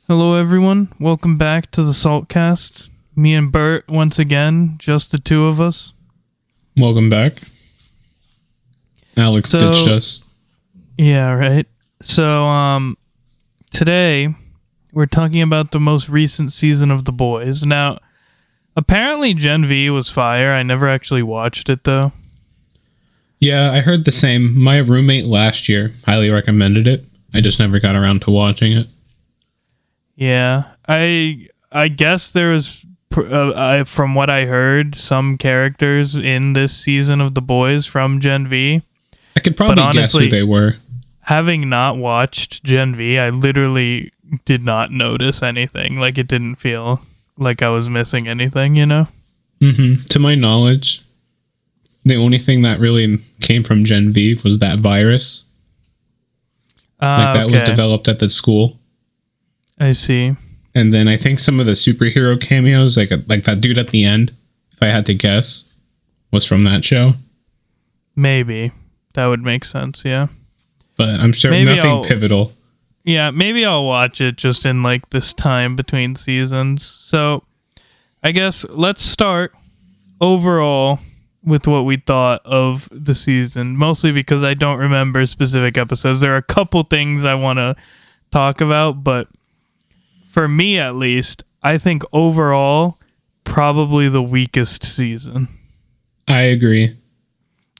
Hello, everyone. Welcome back to the Saltcast. Me and Bert, once again, just the two of us. Welcome back. Alex ditched us. Yeah, right. So, today we're talking about the most recent season of The Boys. Now, apparently Gen V was fire. I never actually watched it, though. Yeah, I heard the same. My roommate last year highly recommended it. I just never got around to watching it. Yeah, I guess there was, from what I heard, some characters in this season of The Boys from Gen V. I could probably guess who they were. Having not watched Gen V, I literally did not notice anything. Like, it didn't feel like I was missing anything, you know? Mm-hmm. To my knowledge, the only thing that really came from Gen V was that virus. That was developed at the school. I see. And then I think some of the superhero cameos, like that dude at the end, if I had to guess, was from that show. Maybe. That would make sense, yeah. But I'm sure nothing pivotal. Yeah, maybe I'll watch it just in like this time between seasons. So I guess let's start overall with what we thought of the season, mostly because I don't remember specific episodes. There are a couple things I want to talk about, but for me at least, I think overall, probably the weakest season. I agree.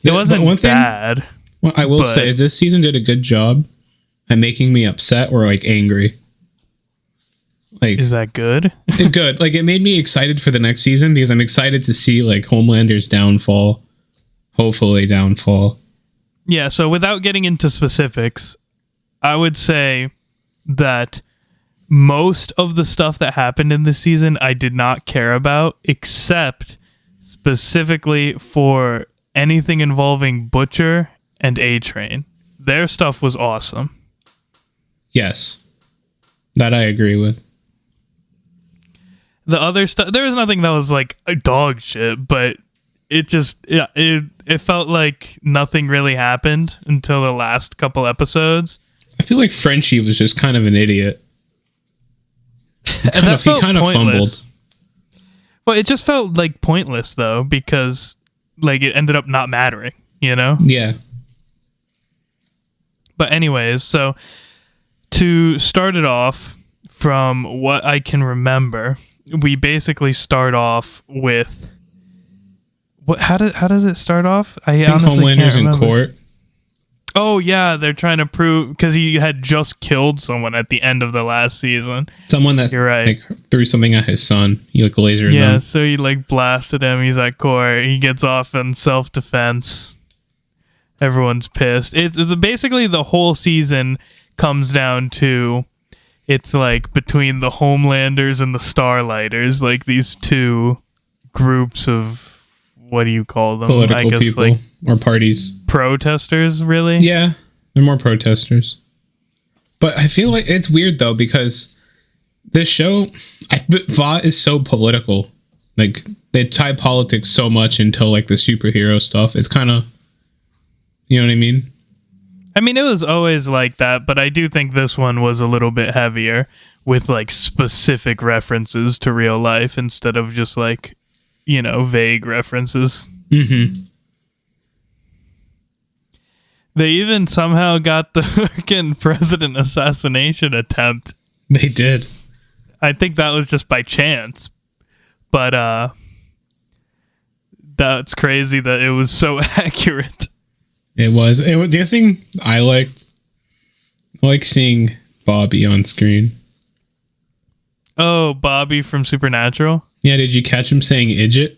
It wasn't bad. Well, I will say this season did a good job at making me upset or like angry. Like, is that good? Good. Like, it made me excited for the next season because I'm excited to see like Homelander's downfall. Hopefully downfall. Yeah, so without getting into specifics, I would say that most of the stuff that happened in this season I did not care about, except specifically for anything involving Butcher and A-Train. Their stuff was awesome. Yes. That I agree with. The other stuff, there was nothing that was like a dog shit, but it felt like nothing really happened until the last couple episodes. I feel like Frenchie was just kind of an idiot. He kind of fumbled. Well, it just felt like pointless though, because like it ended up not mattering, you know? Yeah. But anyways, so to start it off, from what I can remember, we basically start off with what? How does it start off? I honestly Homelander's in court. Oh yeah, they're trying to prove because he had just killed someone at the end of the last season. Someone that you're right, like, threw something at his son. He like lasered him. Yeah, so he like blasted him. He's at court. He gets off in self-defense. Everyone's pissed. It's basically the whole season comes down to it's like between the Homelanders and the Starlighters, like these two groups of, what do you call them? Political I guess people, like or parties. Protesters, really? Yeah, they're more protesters. But I feel like it's weird though because this show, VOT is so political. Like they tie politics so much into like the superhero stuff. It's kind of, you know what I mean? I mean, it was always like that, but I do think this one was a little bit heavier with like specific references to real life instead of just like, you know, vague references. Mm-hmm. They even somehow got the fucking president assassination attempt. They did. I think that was just by chance. But that's crazy that it was so accurate. It was. The other thing I like seeing Bobby on screen. Oh, Bobby from Supernatural? Yeah, did you catch him saying "idjit"?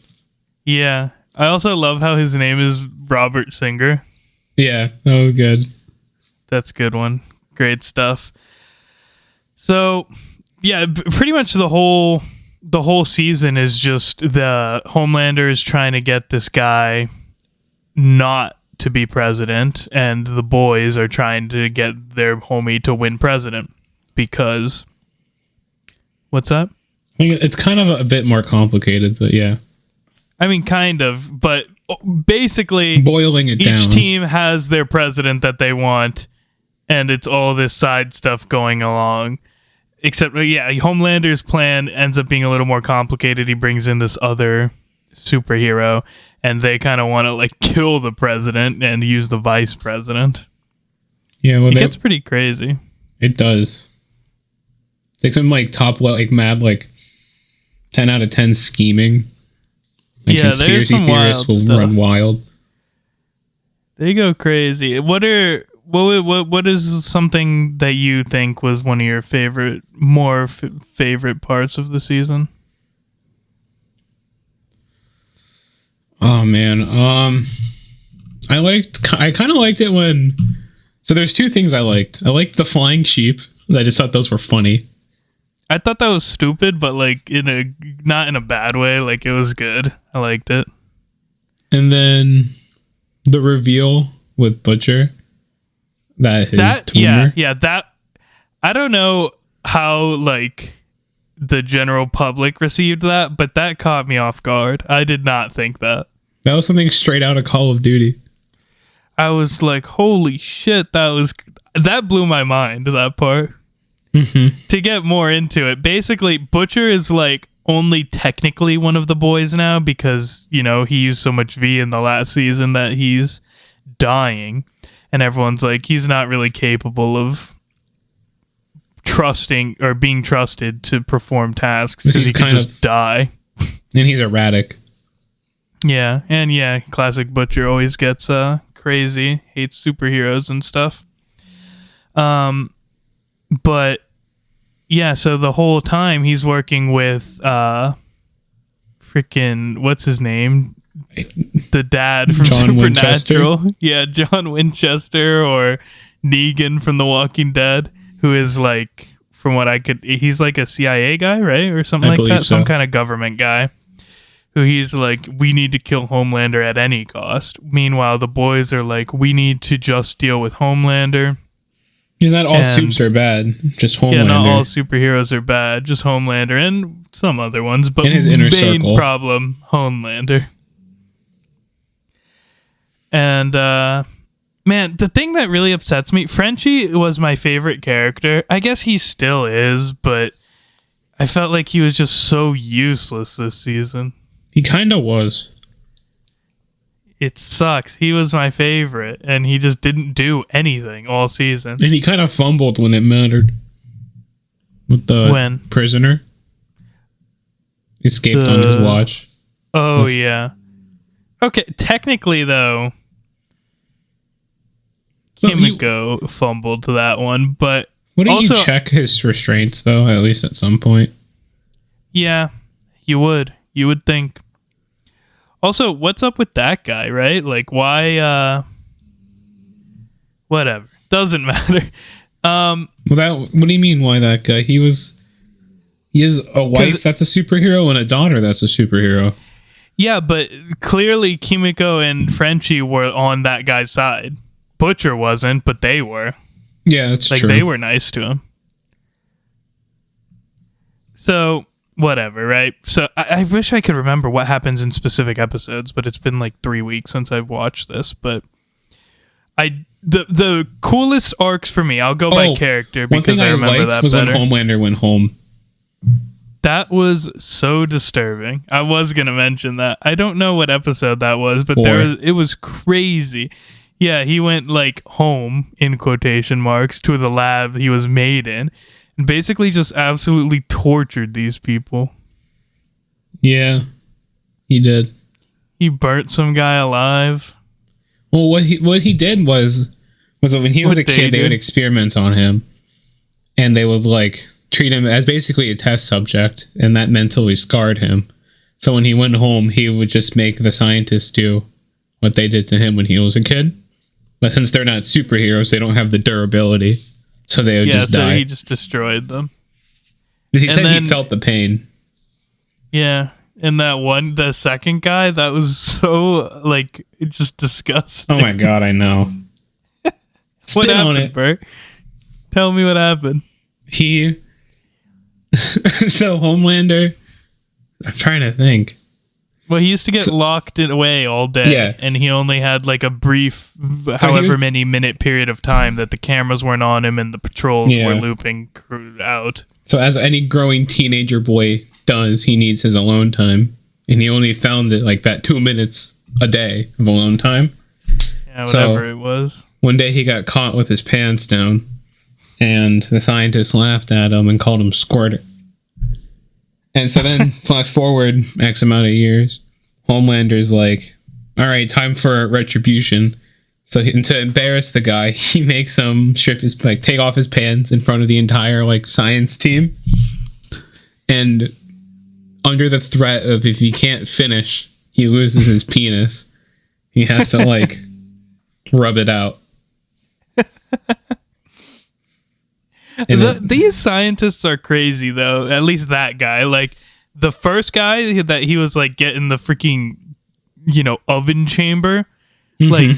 Yeah. I also love how his name is Robert Singer. Yeah, that was good. That's a good one. Great stuff. So, yeah, pretty much the whole season is just the Homelander is trying to get this guy not to be president, and the boys are trying to get their homie to win president because... What's that? I think it's kind of a bit more complicated, but yeah. I mean, kind of, but basically... Boiling it down. Each team has their president that they want, and it's all this side stuff going along. except Homelander's plan ends up being a little more complicated. He brings in this other superhero, and they kind of want to like kill the president and use the vice president. Yeah, well, it gets pretty crazy. It does. It's like some like mad like 10 out of 10 scheming. Like conspiracy theorists will run wild. They go crazy. What is something that you think was one of your favorite parts of the season? Oh man, I kind of liked it when. So there's two things I liked. I liked the flying sheep. I just thought those were funny. I thought that was stupid, but like not in a bad way. Like it was good. I liked it. And then the reveal with Butcher. That I don't know how like the general public received that, but that caught me off guard. I did not think that. That was something straight out of Call of Duty. I was like, holy shit, that blew my mind, that part. Mm-hmm. To get more into it, basically, Butcher is like only technically one of the boys now because, you know, he used so much V in the last season that he's dying. And everyone's like, he's not really capable of trusting or being trusted to perform tasks because he could just die. And he's erratic. Yeah, and classic Butcher always gets crazy, hates superheroes and stuff. But yeah, so the whole time he's working with freaking what's his name? The dad from John Supernatural. Winchester? Yeah, John Winchester or Negan from The Walking Dead, who is like, from what he's like a CIA guy, right? Or something like that. So. Some kind of government guy. Who he's like, we need to kill Homelander at any cost. Meanwhile, the boys are like, we need to just deal with Homelander. Not all supes are bad, just Homelander. Yeah, not all superheroes are bad, just Homelander and some other ones. But in his inner circle. Problem, Homelander. And, man, the thing that really upsets me, Frenchie was my favorite character. I guess he still is, but I felt like he was just so useless this season. He kind of was. It sucks. He was my favorite, and he just didn't do anything all season. And he kind of fumbled when it mattered. With the prisoner. Escaped on his watch. Oh, yeah. Okay, technically, though, Kimiko fumbled to that one, but wouldn't you check his restraints, though, at least at some point? Yeah, you would. You would think. Also, what's up with that guy, right? Like, why, whatever. Doesn't matter. What do you mean, why that guy? He has a wife that's a superhero and a daughter that's a superhero. Yeah, but clearly Kimiko and Frenchie were on that guy's side. Butcher wasn't, but they were. Yeah, that's true. Like, they were nice to him. So, whatever, right? So, I wish I could remember what happens in specific episodes, but it's been like 3 weeks since I've watched this. But the coolest arcs for me, I'll go by character because I remember that was better. When Homelander went home. That was so disturbing. I was going to mention that. I don't know what episode that was, but it was crazy. Yeah, he went like home, in quotation marks, to the lab he was made in, and basically just absolutely tortured these people. Yeah, he did. He burnt some guy alive. Well, what he did was when he was a kid, they would experiment on him, and they would like treat him as basically a test subject, and that mentally scarred him. So when he went home, he would just make the scientists do what they did to him when he was a kid. But since they're not superheroes, they don't have the durability, so they would just die. Yeah, so he just destroyed them. Because he said he felt the pain. Yeah, and the second guy, that was so, like, just disgusting. Oh my god, I know. What happened, Bert? Tell me what happened. So Homelander, I'm trying to think. Well, he used to get locked away all day, Yeah. and he only had like a brief, however many minute period of time that the cameras weren't on him and the patrols were looping out. So as any growing teenager boy does, he needs his alone time, and he only found it like that 2 minutes a day of alone time. Yeah, whatever it was. One day he got caught with his pants down, and the scientists laughed at him and called him Squirter. And so then, flash forward X amount of years, Homelander's like, all right, time for retribution. So to embarrass the guy, he makes him take off his pants in front of the entire like science team. And under the threat of if he can't finish, he loses his penis. He has to like rub it out. These scientists are crazy, though. At least that guy. Like, the first guy that he was, like, getting the freaking, oven chamber. Mm-hmm. Like,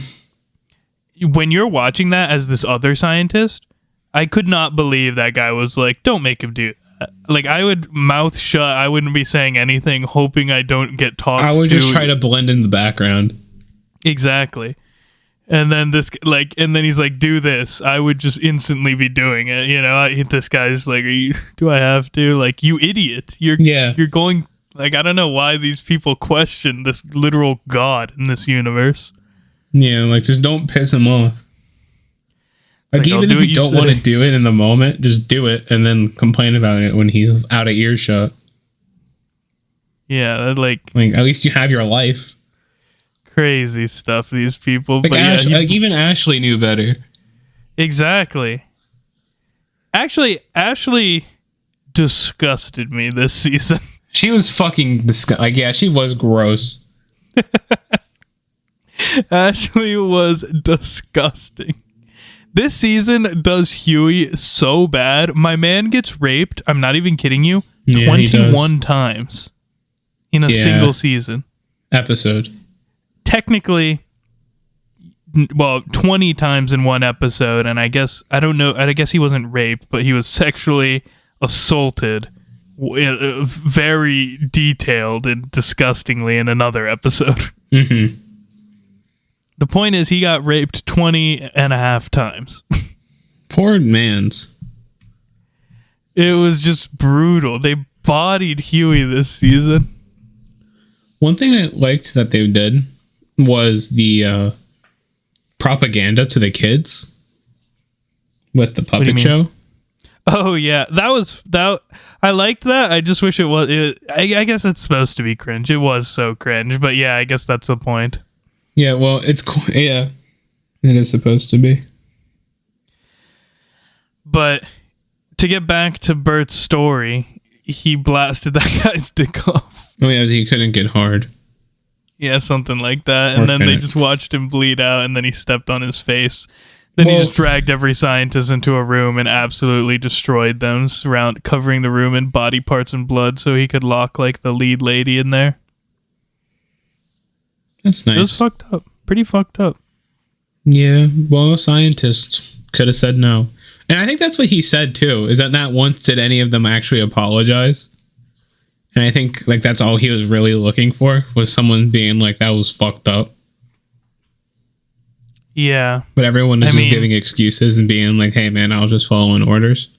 when you're watching that as this other scientist, I could not believe that guy was like, don't make him do that. Like, I would mouth shut. I wouldn't be saying anything, hoping I don't get talked to. I would just try to blend in the background. Exactly. And then he's like, do this. I would just instantly be doing it. This guy's like, do I have to? Like, you idiot. You're going, like, I don't know why these people question this literal God in this universe. Yeah, like, just don't piss him off. Like even if you don't want to do it in the moment, just do it and then complain about it when he's out of earshot. Yeah, like at least you have your life. Crazy stuff, these people. Like, but even Ashley knew better. Exactly. Actually, Ashley disgusted me this season. She was fucking she was gross. Ashley was disgusting. This season does Huey so bad. My man gets raped, I'm not even kidding you, 21 times in a single season. Episode. Technically, 20 times in one episode, and I guess he wasn't raped, but he was sexually assaulted very detailed and disgustingly in another episode. Mm-hmm. The point is, he got raped 20 and a half times. Poor mans. It was just brutal. They bodied Huey this season. One thing I liked that they did was the propaganda to the kids with the puppet show. Oh yeah, that. I liked that. I just wish it was. I guess it's supposed to be cringe. It was so cringe, but yeah, I guess that's the point. Yeah, well, it's cool. Yeah, it is supposed to be. But to get back to Bert's story, he blasted that guy's dick off. Oh yeah, he couldn't get hard. Yeah, something like that. And then they just watched him bleed out, and then he stepped on his face. Then he just dragged every scientist into a room and absolutely destroyed them, covering the room in body parts and blood so he could lock like the lead lady in there. That's nice. It was fucked up. Pretty fucked up. Yeah, well, scientists could have said no. And I think that's what he said too, is that not once did any of them actually apologize. And I think like that's all he was really looking for, was someone being like, that was fucked up. Yeah. But everyone was just giving excuses and being like, hey man, I was just following orders.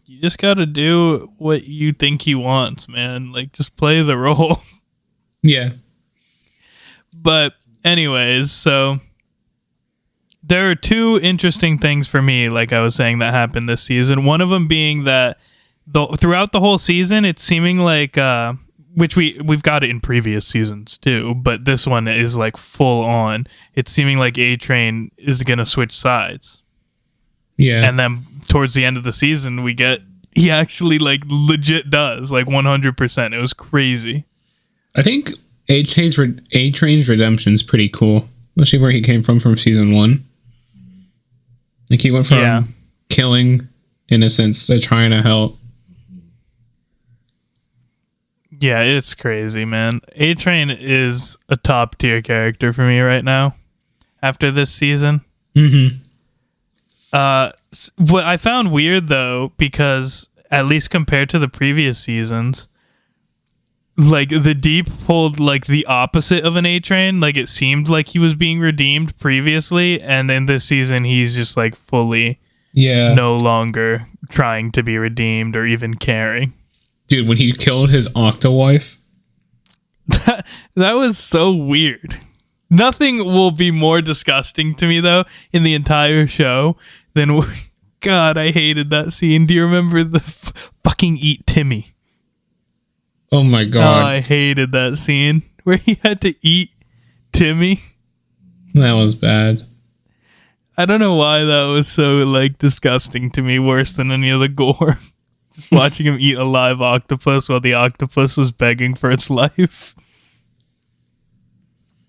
You just gotta do what you think he wants, man. Like, just play the role. Yeah. But anyways, so there are two interesting things for me, like I was saying, that happened this season. One of them being that throughout the whole season, it's seeming like, which we've got it in previous seasons too, but this one is like full on. It's seeming like A-Train is gonna switch sides. Yeah. And then towards the end of the season, he actually like legit does, like 100%. It was crazy. I think A-Train's redemption is pretty cool, especially where he came from season 1. Like he went from killing innocents to trying to help. Yeah, it's crazy, man. A-Train is a top tier character for me right now. After this season, what I found weird though, because at least compared to the previous seasons, like the Deep pulled like the opposite of an A-Train. Like it seemed like he was being redeemed previously, and then this season he's just like fully no longer trying to be redeemed or even caring. Dude, when he killed his Octawife. That was so weird. Nothing will be more disgusting to me though in the entire show than God, I hated that scene. Do you remember the fucking eat Timmy? Oh my god. Oh, I hated that scene where he had to eat Timmy. That was bad. I don't know why that was so like disgusting to me, worse than any of the gore. Just watching him eat a live octopus while the octopus was begging for its life.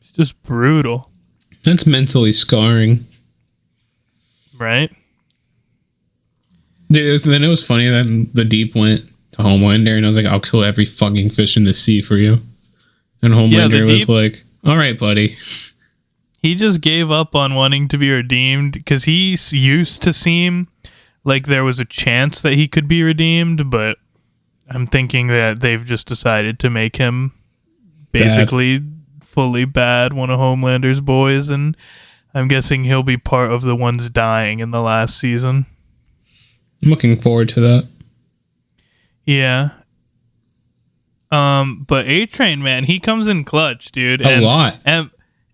It's just brutal. That's mentally scarring. Right? Dude, then it was funny that the Deep went to Homelander and I was like, I'll kill every fucking fish in the sea for you. And Homelander was like, all right, buddy. He just gave up on wanting to be redeemed because he used to seem like there was a chance that he could be redeemed, but I'm thinking that they've just decided to make him basically fully bad, one of Homelander's boys, and I'm guessing he'll be part of the ones dying in the last season. I'm looking forward to that. Yeah. But A-Train, man, he comes in clutch, dude. A lot.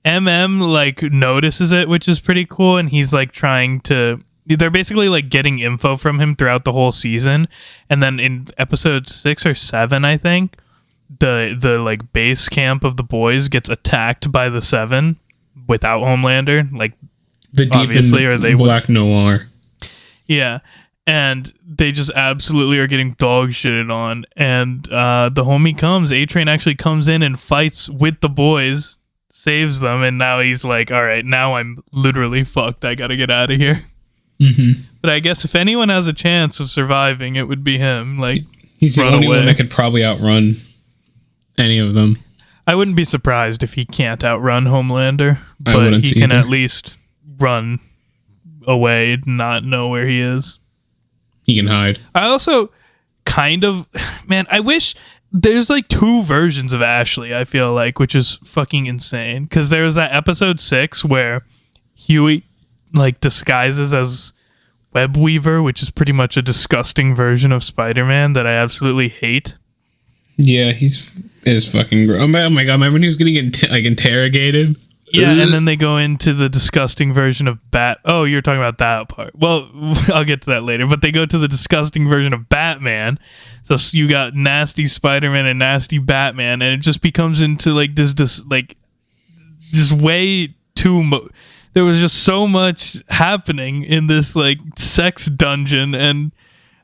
MM like notices it, which is pretty cool, and he's like trying to. They're basically like getting info from him throughout the whole season, and then in episode 6 or 7, I think, the like base camp of the boys gets attacked by the Seven without Homelander, like the Deep obviously, or they Black Noir. Yeah. And they just absolutely are getting dog shitted on. And the homie comes. A-Train actually comes in and fights with the boys, saves them, and now he's like, all right, now I'm literally fucked. I gotta get out of here. Mm-hmm. But I guess if anyone has a chance of surviving, it would be him. Like, he's the only one that could probably outrun any of them. I wouldn't be surprised if he can't outrun Homelander, but he can at least run away, not know where he is. He can hide. I also kind of, man, I wish there's like 2 versions of Ashley, I feel like, which is fucking insane. Because there was that episode 6 where Huey like disguises as Webweaver, which is pretty much a disgusting version of Spider-Man that I absolutely hate. Yeah, is fucking gross. Oh my god, remember when he was getting interrogated? Yeah, and then they go into the disgusting version of Oh, you're talking about that part. Well, I'll get to that later. But they go to the disgusting version of Batman. So you got nasty Spider-Man and nasty Batman, and it just becomes into like this like just way too. There was just so much happening in this like sex dungeon, and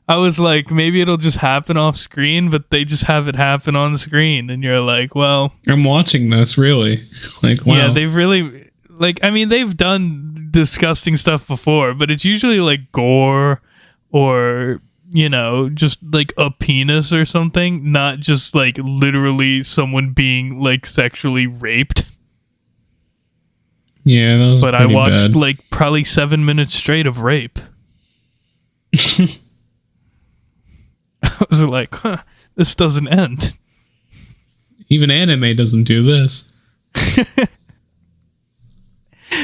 I was like, maybe it'll just happen off screen, but they just have it happen on the screen, and you're like, well, I'm watching this, really. Like, wow. Yeah, they've really, like, I mean, they've done disgusting stuff before, but it's usually like gore or, you know, just like a penis or something, not just like literally someone being like sexually raped. Yeah, that was but I watched bad. like probably 7 minutes straight of rape. I was like, huh, this doesn't end. Even anime doesn't do this.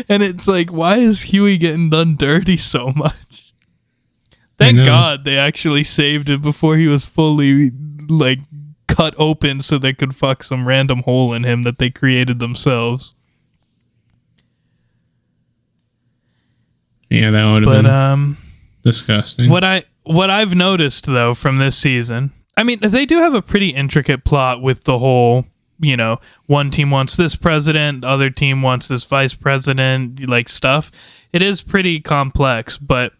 And it's like, why is Huey getting done dirty so much? Thank God they actually saved it before he was fully like cut open so they could fuck some random hole in him that they created themselves. Yeah, that would have been disgusting. What I've noticed though from this season, I mean, they do have a pretty intricate plot with the whole, you know, one team wants this president, the other team wants this vice president, like stuff. It is pretty complex, but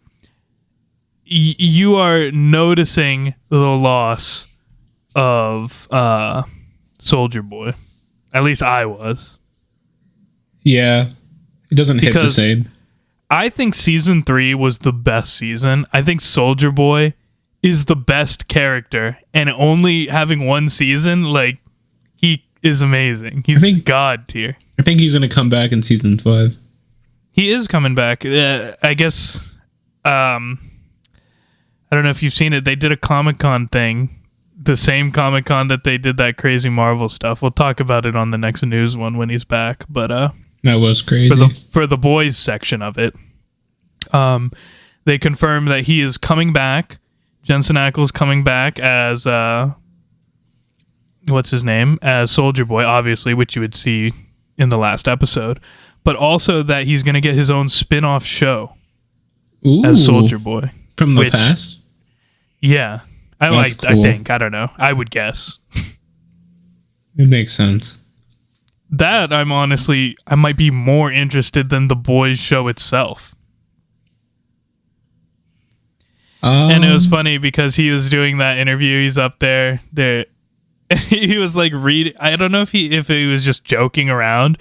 you are noticing the loss of Soldier Boy. At least I was. Yeah, it doesn't hit the same. I think season 3 was the best season. I think Soldier Boy is the best character, and only having one season, like, he is amazing. He's god tier. I think he's going to come back in season 5. He is coming back. I guess, I don't know if you've seen it. They did a Comic-Con thing the same Comic-Con that they did that crazy Marvel stuff. We'll talk about it on the next news one when he's back. But that was crazy. For the boys section of it, they confirmed that he is coming back. Jensen Ackles coming back as what's his name? As Soldier Boy, obviously, which you would see in the last episode. But also that he's going to get his own spin-off show as Soldier Boy. From the past? Yeah. Cool. I think. I don't know. I would guess. It makes sense. That I might be more interested than the boys show itself. And it was funny because he was doing that interview. He's up there. He was like reading. I don't know if he was just joking around,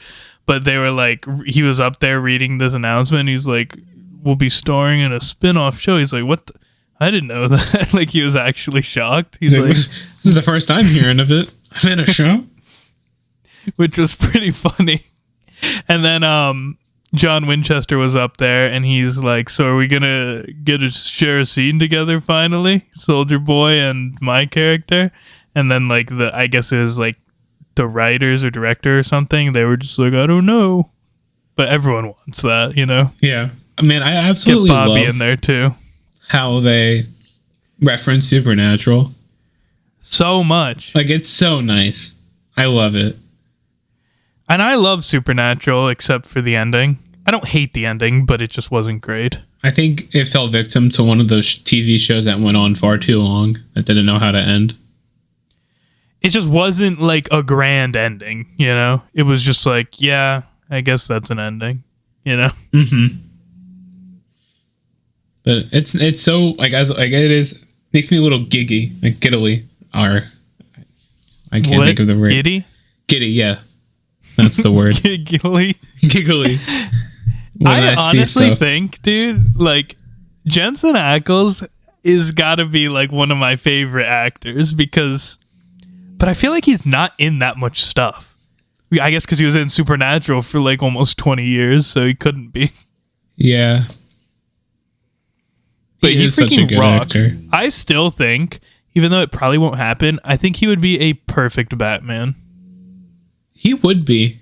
but they were like, he was up there reading this announcement. He's like, we'll be starring in a spin-off show. He's like, what? I didn't know that. Like, he was actually shocked. He's like, this is the first time hearing of it. I'm in a show. Which was pretty funny. And then John Winchester was up there, and he's like, so are we gonna share a scene together finally, Soldier Boy and my character? And then like I guess it was like the writers or director or something, they were just like, I don't know, but everyone wants that, you know? Yeah, I mean, I absolutely get Bobby love in there too. How they reference Supernatural so much. Like, it's so nice. I love it. And I love Supernatural except for the ending. I don't hate the ending, but it just wasn't great. I think it fell victim to one of those TV shows that went on far too long that didn't know how to end. It just wasn't like a grand ending, you know? It was just like, yeah, I guess that's an ending, you know? Mm-hmm. But it's so like it is makes me a little giggy, like giddily, or I can't think of the word. Giddy, yeah, that's the word. Giggly. I honestly think, dude, like Jensen Ackles is got to be like one of my favorite actors but I feel like he's not in that much stuff. I guess because he was in Supernatural for like almost 20 years, so he couldn't be. Yeah. But he freaking rocks. Actor. I still think, even though it probably won't happen, I think he would be a perfect Batman. He would be.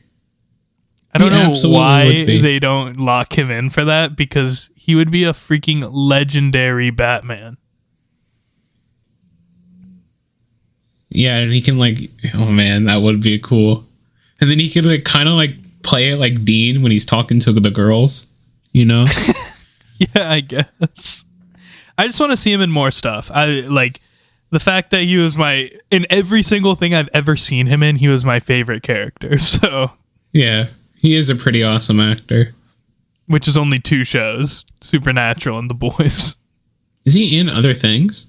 I don't know why they don't lock him in for that, because he would be a freaking legendary Batman. Yeah, and he can like, oh man, that would be cool. And then he could like kind of like play it like Dean when he's talking to the girls, you know? Yeah, I guess. I just want to see him in more stuff. I like the fact that he was in every single thing I've ever seen him in, he was my favorite character. So yeah, he is a pretty awesome actor. Which is only 2 shows, Supernatural and The Boys. Is he in other things?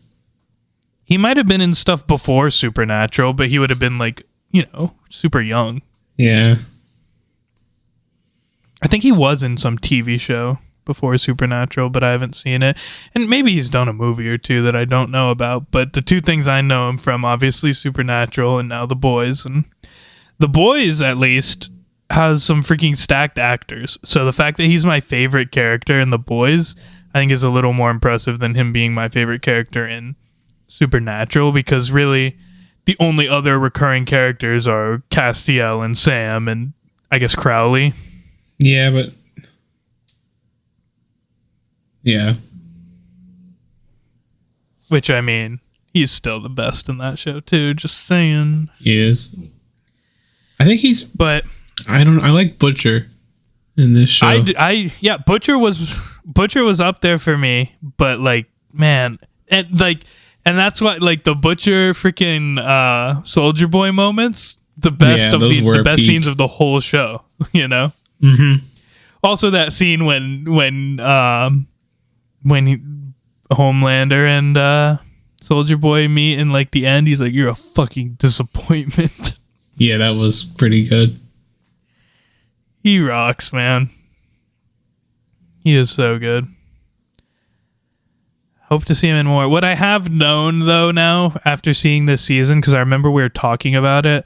He might have been in stuff before Supernatural, but he would have been like, you know, super young. Yeah. I think he was in some TV show before Supernatural, but I haven't seen it. And maybe he's done a movie or 2 that I don't know about. But the 2 things I know him from, obviously Supernatural and now The Boys. And The Boys, at least, has some freaking stacked actors. So the fact that he's my favorite character in The Boys, I think is a little more impressive than him being my favorite character in Supernatural, because really the only other recurring characters are Castiel and Sam and I guess Crowley. Yeah, but yeah. Which, I mean, he's still the best in that show too, just saying. He is. I think he's, but I like Butcher in this show. Yeah, Butcher was up there for me, but like, man, and that's why, like, the Butcher freaking Soldier Boy moments, the best of the best scenes of the whole show, you know? Mm-hmm. Also that scene when Homelander and Soldier Boy meet in like the end, he's like, "You're a fucking disappointment." Yeah, that was pretty good. He rocks, man. He is so good. Hope to see him in more. What I have known, though, now, after seeing this season, because I remember we were talking about it,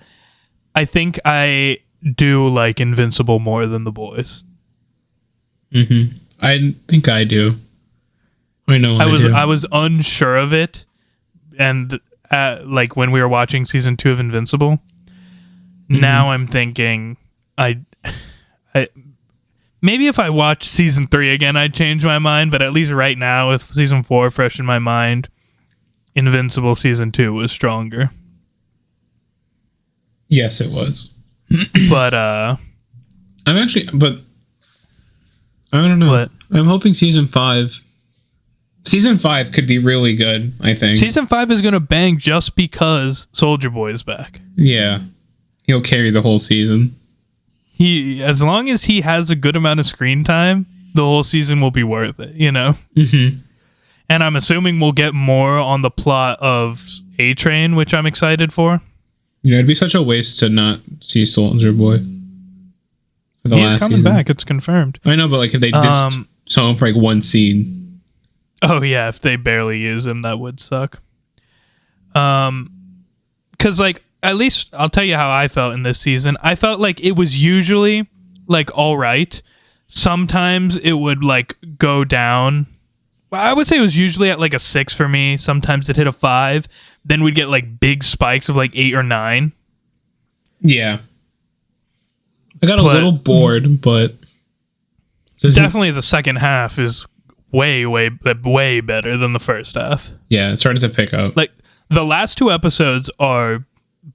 I think I do like Invincible more than The Boys. Mm-hmm. I think I do. I know I was unsure of it, and at like when we were watching season 2 of Invincible. Now I'm thinking I maybe if I watched season 3 again, I'd change my mind. But at least right now, with season 4 fresh in my mind, Invincible season 2 was stronger. Yes, it was. But I don't know. What? I'm hoping season 5 could be really good, I think. Season 5 is going to bang just because Soldier Boy is back. Yeah. He'll carry the whole season. As long as he has a good amount of screen time, the whole season will be worth it, you know? Mm-hmm. And I'm assuming we'll get more on the plot of A-Train, which I'm excited for. Yeah, it'd be such a waste to not see Soldier Boy. He's coming back, it's confirmed. I know, but like if they just saw him for like one scene. Oh yeah, if they barely use him, that would suck. Because like, at least I'll tell you how I felt in this season. I felt like it was usually like all right. Sometimes it would like go down. I would say it was usually at like a 6 for me. Sometimes it hit a 5. Then we'd get like big spikes of like 8 or 9. Yeah. I got a little bored, but definitely the second half is way better than the first half. Yeah, it started to pick up. Like the last 2 episodes are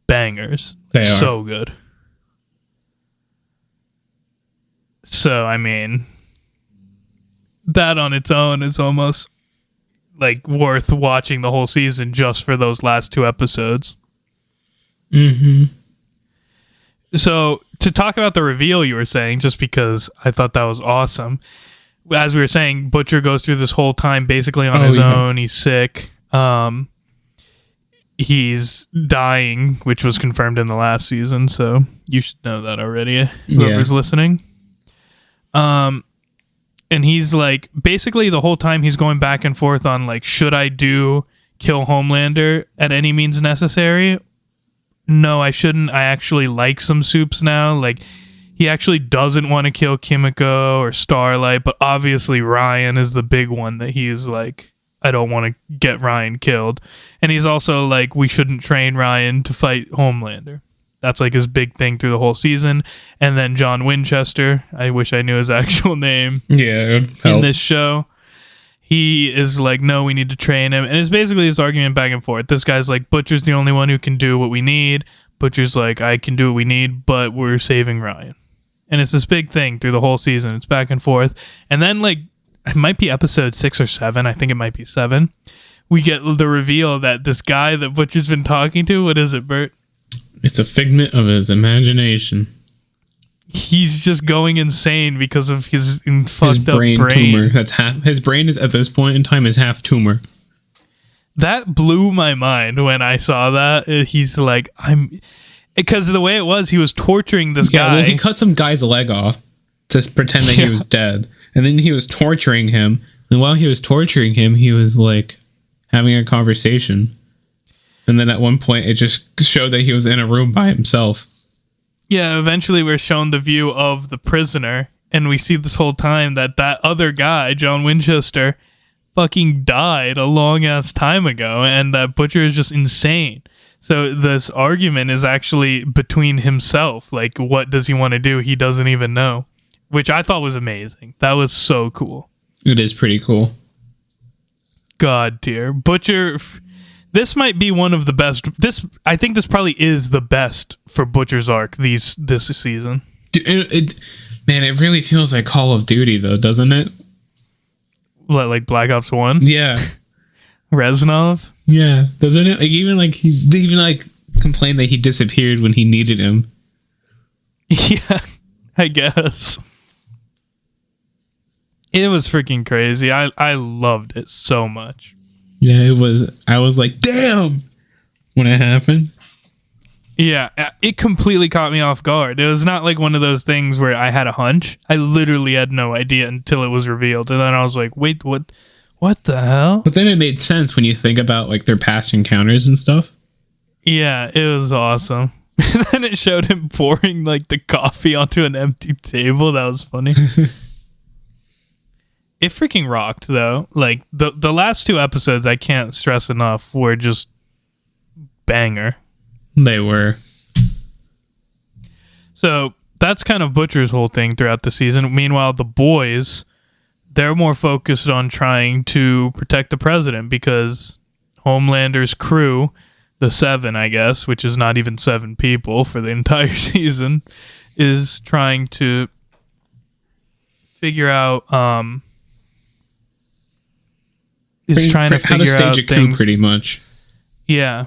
bangers. They are so good. So I mean, that on its own is almost like worth watching the whole season just for those last 2 episodes. Mm-hmm. So to talk about the reveal you were saying, just because I thought that was awesome. As we were saying, Butcher goes through this whole time basically on his own. He's sick. He's dying, which was confirmed in the last season, so you should know that already, whoever's listening. And he's like, basically the whole time he's going back and forth on like, should I kill Homelander at any means necessary? No, I shouldn't. I actually like some soups now. Like, he actually doesn't want to kill Kimiko or Starlight, but obviously Ryan is the big one that he's like, I don't want to get Ryan killed. And he's also like, we shouldn't train Ryan to fight Homelander. That's like his big thing through the whole season. And then John Winchester, I wish I knew his actual name. Yeah, in this show, he is like, no, we need to train him. And it's basically this argument back and forth. This guy's like, Butcher's the only one who can do what we need. Butcher's like, I can do what we need, but we're saving Ryan. And it's this big thing through the whole season. It's back and forth. And then like, it might be episode 6 or 7. I think it might be 7. We get the reveal that this guy that Butcher's been talking to, what is it, Bert? It's a figment of his imagination. He's just going insane because of his fucked up brain tumor. That's half. His brain is at this point in time is half tumor. That blew my mind when I saw that. He's like, because of the way it was, he was torturing this guy. Well, he cut some guy's leg off to pretend that he was dead. And then he was torturing him. And while he was torturing him, he was like having a conversation. And then at one point, it just showed that he was in a room by himself. Yeah, eventually we're shown the view of the prisoner. And we see this whole time that other guy, John Winchester, fucking died a long-ass time ago. And that Butcher is just insane. So this argument is actually between himself. Like, what does he want to do? He doesn't even know. Which I thought was amazing. That was so cool. It is pretty cool. God tier. Butcher, this might be one of the best. I think this probably is the best for Butcher's arc this season. Man, it really feels like Call of Duty though, doesn't it? What, like Black Ops 1? Yeah. Reznov? Yeah, doesn't it? Like he even complained that he disappeared when he needed him. Yeah, I guess. It was freaking crazy. I loved it so much. Yeah, it was. I was like, damn, when it happened. Yeah, it completely caught me off guard. It was not like one of those things where I had a hunch. I literally had no idea until it was revealed. And then I was like, wait, what the hell? But then it made sense when you think about like their past encounters and stuff. Yeah, it was awesome. And then it showed him pouring like the coffee onto an empty table. That was funny. It freaking rocked though. Like the last 2 episodes, I can't stress enough, were just banger. They were. So that's kind of Butcher's whole thing throughout the season. Meanwhile, the boys, they're more focused on trying to protect the president because Homelander's crew, the 7, I guess, which is not even 7 people for the entire season, is trying to figure out How to stage a coup, things. pretty much. Yeah.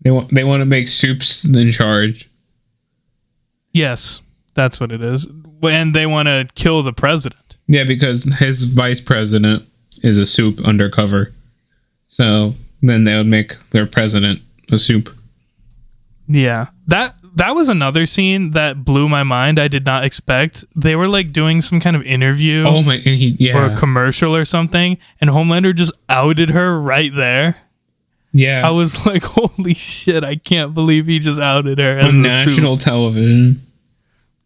They want to make Soups in charge. Yes, that's what it is. And they want to kill the president. Yeah, because his vice president is a Soup undercover. So then they would make their president a Soup. Yeah. That was another scene that blew my mind. I did not expect. They were like doing some kind of interview or a commercial or something, and Homelander just outed her right there. Yeah. I was like, holy shit, I can't believe he just outed her as on a national Soup. television.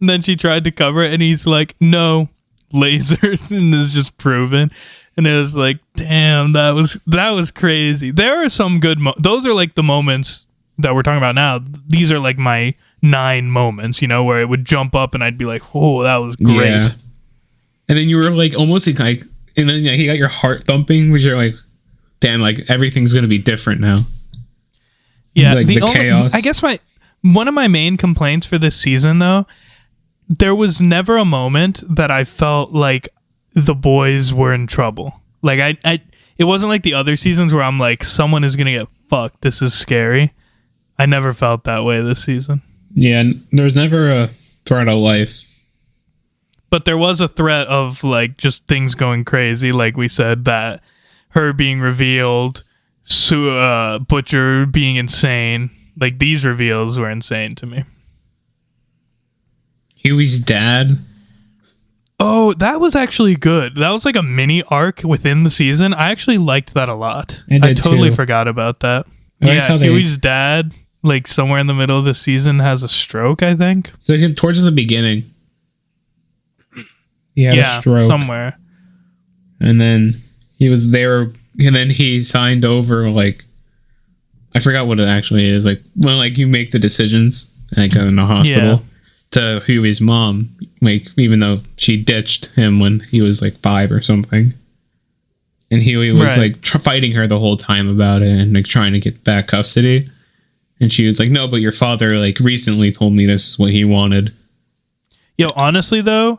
And then she tried to cover it, and he's like, no, lasers, and it's just proven. And it was like, damn, that was crazy. There are some good those are like the moments that we're talking about now. These are like my 9 moments, where it would jump up and I'd be like, oh, that was great. Yeah. And then you were like almost like, and then you got your heart thumping, which you're like, damn, like everything's gonna be different now. Yeah, like the chaos. I guess one of my main complaints for this season, though, there was never a moment that I felt like the boys were in trouble. Like it wasn't like the other seasons where I'm like, someone is gonna get fucked. This is scary. I never felt that way this season. Yeah, and there was never a threat of life. But there was a threat of like just things going crazy, like we said, that her being revealed, Butcher being insane. Like these reveals were insane to me. Huey's dad. Oh, that was actually good. That was like a mini arc within the season. I actually liked that a lot. I totally forgot about that. Yeah, Huey's dad, like somewhere in the middle of the season, has a stroke, I think. So towards the beginning. He had a stroke. Somewhere. And then he was there, and then he signed over, like, I forgot what it actually is. Like, when like you make the decisions, like in the hospital, to Huey's mom, like, even though she ditched him when he was like 5 or something. And Huey was like fighting her the whole time about it and like trying to get back custody. And she was like, no, but your father like recently told me this is what he wanted. Yo, honestly though,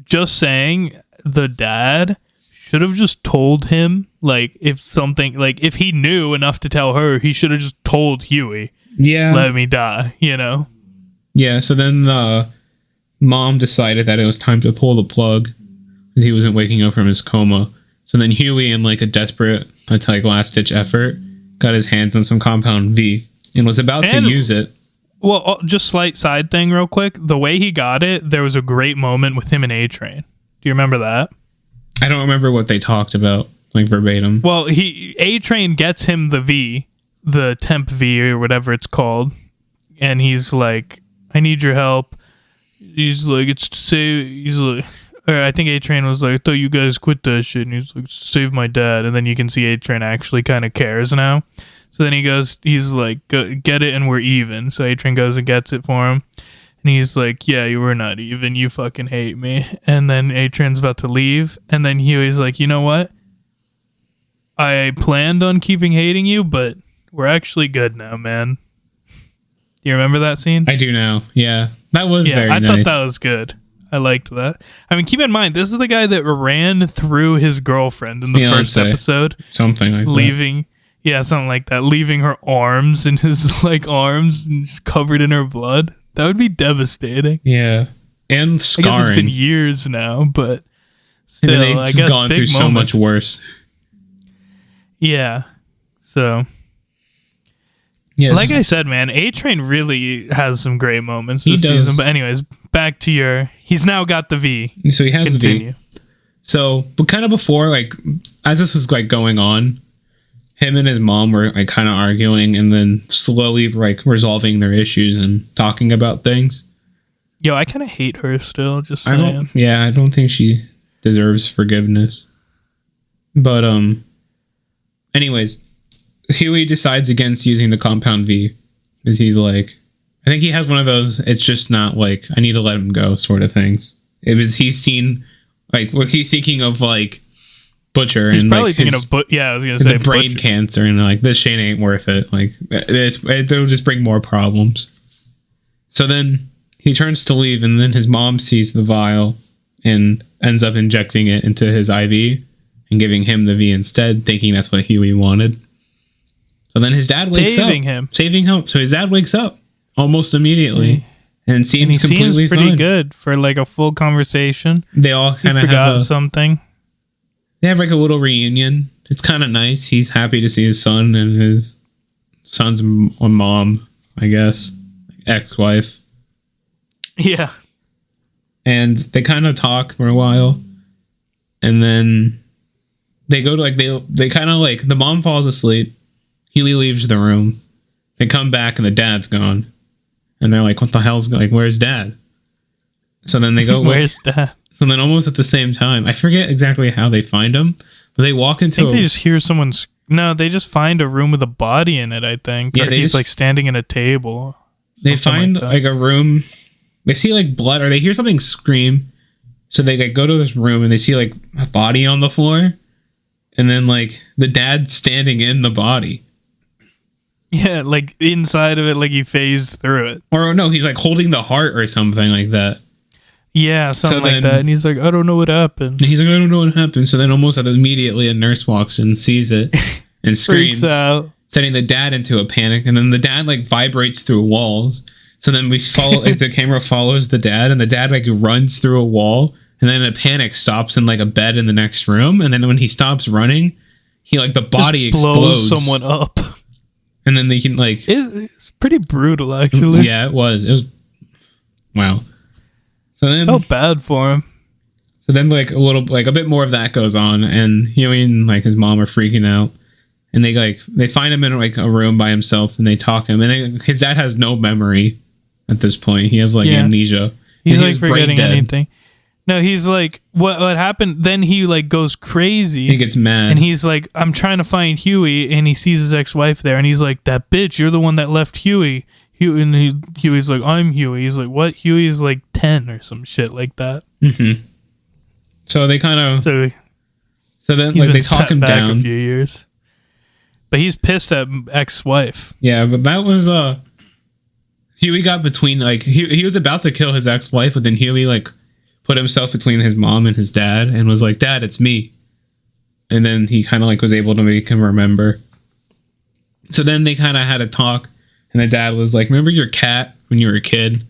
just saying the dad should have just told him, like, if he knew enough to tell her, he should have just told Huey. Yeah. Let me die, Yeah, so then the mom decided that it was time to pull the plug because he wasn't waking up from his coma. So then Huey, in like a desperate, like last-ditch effort, got his hands on some Compound V and was about to use it. Well, just slight side thing real quick. The way he got it, there was a great moment with him and A-Train. Do you remember that? I don't remember what they talked about, like verbatim. Well, A-Train gets him the V, the temp V or whatever it's called, and he's like, I need your help. He's like, it's to save, he's like, or I think A-Train was like, I thought you guys quit that shit, and he's like, save my dad. And then you can see A-Train actually kind of cares now. So then he's like, get it and we're even. So A-Train goes and gets it for him. And he's like, yeah, you were not even. You fucking hate me. And then A-Train's about to leave. And then Huey's like, you know what? I planned on keeping hating you, but we're actually good now, man. Do you remember that scene? I do now. Yeah. That was very nice. I thought that was good. I liked that. I mean, keep in mind, this is the guy that ran through his girlfriend in the first episode. Something like that. Yeah, something like that. Leaving her arms in his, like, arms and just covered in her blood. That would be devastating. Yeah. And scarring. I guess it's been years now, but still, and then they've gone through so much worse. Yeah. So... Yes. Like I said, man, A-Train really has some great moments this season. But anyways, back to he's now got the V. So he has the V. So, but kind of before, like, as this was like going on, him and his mom were like kind of arguing and then slowly like resolving their issues and talking about things. Yo, I kind of hate her still, just saying. I don't think she deserves forgiveness. But, anyways, Huey decides against using the compound V because he's like, I think he has one of those. It's just not like I need to let him go sort of things. It was he's seen like what he's thinking of like Butcher He's and probably like thinking his, of I was gonna say the brain Butcher. cancer and like this shit ain't worth it. Like it'll just bring more problems. So then he turns to leave, and then his mom sees the vial and ends up injecting it into his IV and giving him the V instead, thinking that's what Huey wanted. So then his dad wakes up. Saving him. So his dad wakes up almost immediately and seems And he completely seems pretty fine. good for like a full conversation. They all He kind of forgot have something. they have like a little reunion. It's kind of nice. He's happy to see his son and his son's mom, I guess, ex-wife. Yeah. And they kind of talk for a while, and then they go to like they kind of like the mom falls asleep. Huey leaves the room. They come back and the dad's gone, and they're like, "What the hell's like? Where's dad?" So then they go, Where's Dad? So then almost at the same time, I forget exactly how they find him, but they walk I into. think they just hear someone's. No, they just find a room with a body in it. I think. Yeah, Or they he's just- like standing in a table. They something find like that. like a room. They see like blood, or they hear something scream. So they like go to this room and they see like a body on the floor, and then like the dad standing in the body. Yeah, like inside of it, like he phased through it. Or no, he's like holding the heart or something like that. Yeah, something then- like that. And he's like, I don't know what happened. And he's like, I don't know what happened. So then almost immediately a nurse walks in, sees it, and screams, Freaks out. setting the dad into a panic. And then the dad like vibrates through walls. So then we follow, like the camera follows the dad, and the dad like runs through a wall, and then in a panic stops in like a bed in the next room. And then when he stops running, he like the body Just blows explodes. someone up. And then they can like, It's pretty brutal, actually. yeah, it was wow. So then Felt bad for him. So then, like a bit more of that goes on, and Huey and like his mom are freaking out, and they find him in like a room by himself, and they talk him, and his dad has no memory at this point. He has like Yeah. amnesia. He's He like was brain forgetting dead. anything. No, he's like, what happened? Then he like goes crazy. He gets mad, and he's like, I'm trying to find Huey, and he sees his ex-wife there, and he's like, that bitch, you're the one that left Huey. Huey's like, I'm Huey. He's like, what? Huey's like 10 or some shit like that. So they kind of So then he's like been they talk set him back down. a few years. But he's pissed at ex-wife. Yeah, but that was Huey got between like he was about to kill his ex-wife, but then Huey like put himself between his mom and his dad and was like, "Dad, it's me." And then he kind of like was able to make him remember. So then they kind of had a talk, and the dad was like, "Remember your cat when you were a kid?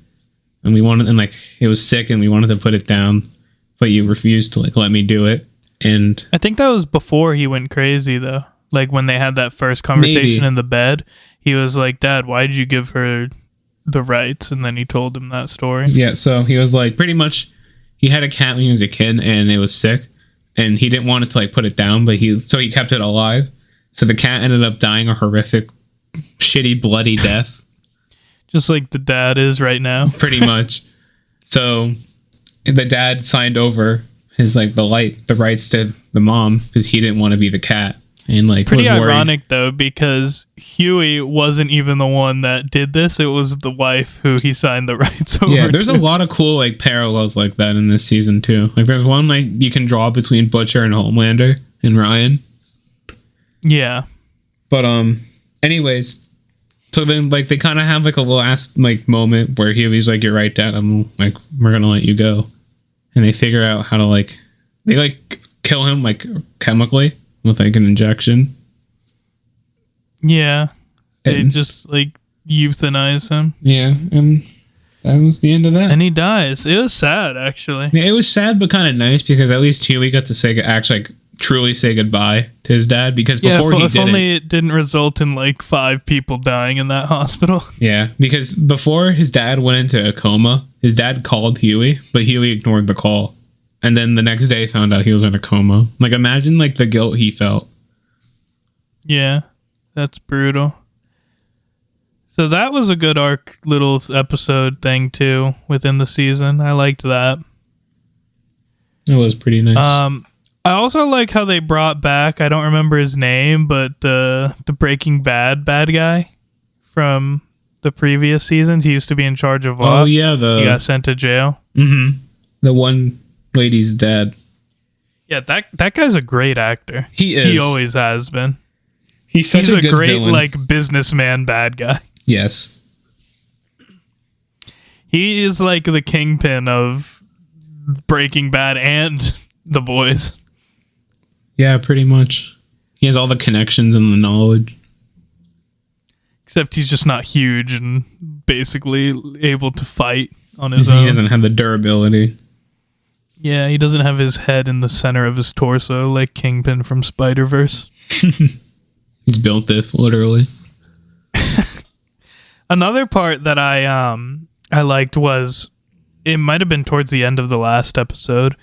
And we wanted, and like it was sick, and we wanted to put it down, but you refused to like let me do it." And I think that was before he went crazy, though. Like when they had that first conversation Maybe. in the bed, he was like, Dad, why did you give her the rights? And then he told him that story. yeah, so he was like, pretty much, he had a cat when he was a kid, and it was sick, and he didn't want it to like put it down, but he kept it alive. So the cat ended up dying a horrific, shitty, bloody death. Just like the dad is right now. Pretty much. So the dad signed over his like the rights to the mom because he didn't want to be the cat, and like Pretty was worried. ironic, though, because Huey wasn't even the one that did this. It was the wife who he signed the rights over Yeah, there's to. a lot of cool like parallels like that in this season too. Like there's one like you can draw between Butcher and Homelander and Ryan. Yeah. But anyways, so then like they kind of have like a last like moment where Huey's like, "You're right, Dad. I'm like, we're gonna let you go," and they figure out how to like they like kill him like chemically with like an injection. Yeah. They And- just like euthanize him. Yeah, and that was the end of that. And he dies. It was sad, actually. Yeah, it was sad but kind of nice because at least Huey got to say actually like truly say goodbye to his dad because Yeah, before he if didn't. only it didn't result in like 5 people dying in that hospital. Yeah, because before his dad went into a coma, his dad called Huey, but Huey ignored the call. And then the next day found out he was in a coma. Like imagine like the guilt he felt. Yeah, that's brutal. So that was a good arc little episode thing too within the season. I liked that. It was pretty nice. I also like how they brought back, I don't remember his name, but the Breaking Bad bad guy from the previous seasons. He used to be in charge of Oh yeah, he got sent to jail. the one lady's dad. Yeah, that guy's a great actor. He is. He always has been. He's such He's a a good great villain. like businessman bad guy. Yes. He is like the kingpin of Breaking Bad and The Boys. Yeah, pretty much. He has all the connections and the knowledge. Except he's just not huge and basically able to fight on his He own. doesn't have the durability. Yeah, he doesn't have his head in the center of his torso like Kingpin from Spider-Verse. He's built this, literally. Another part that I liked was, it might have been towards the end of the last episode,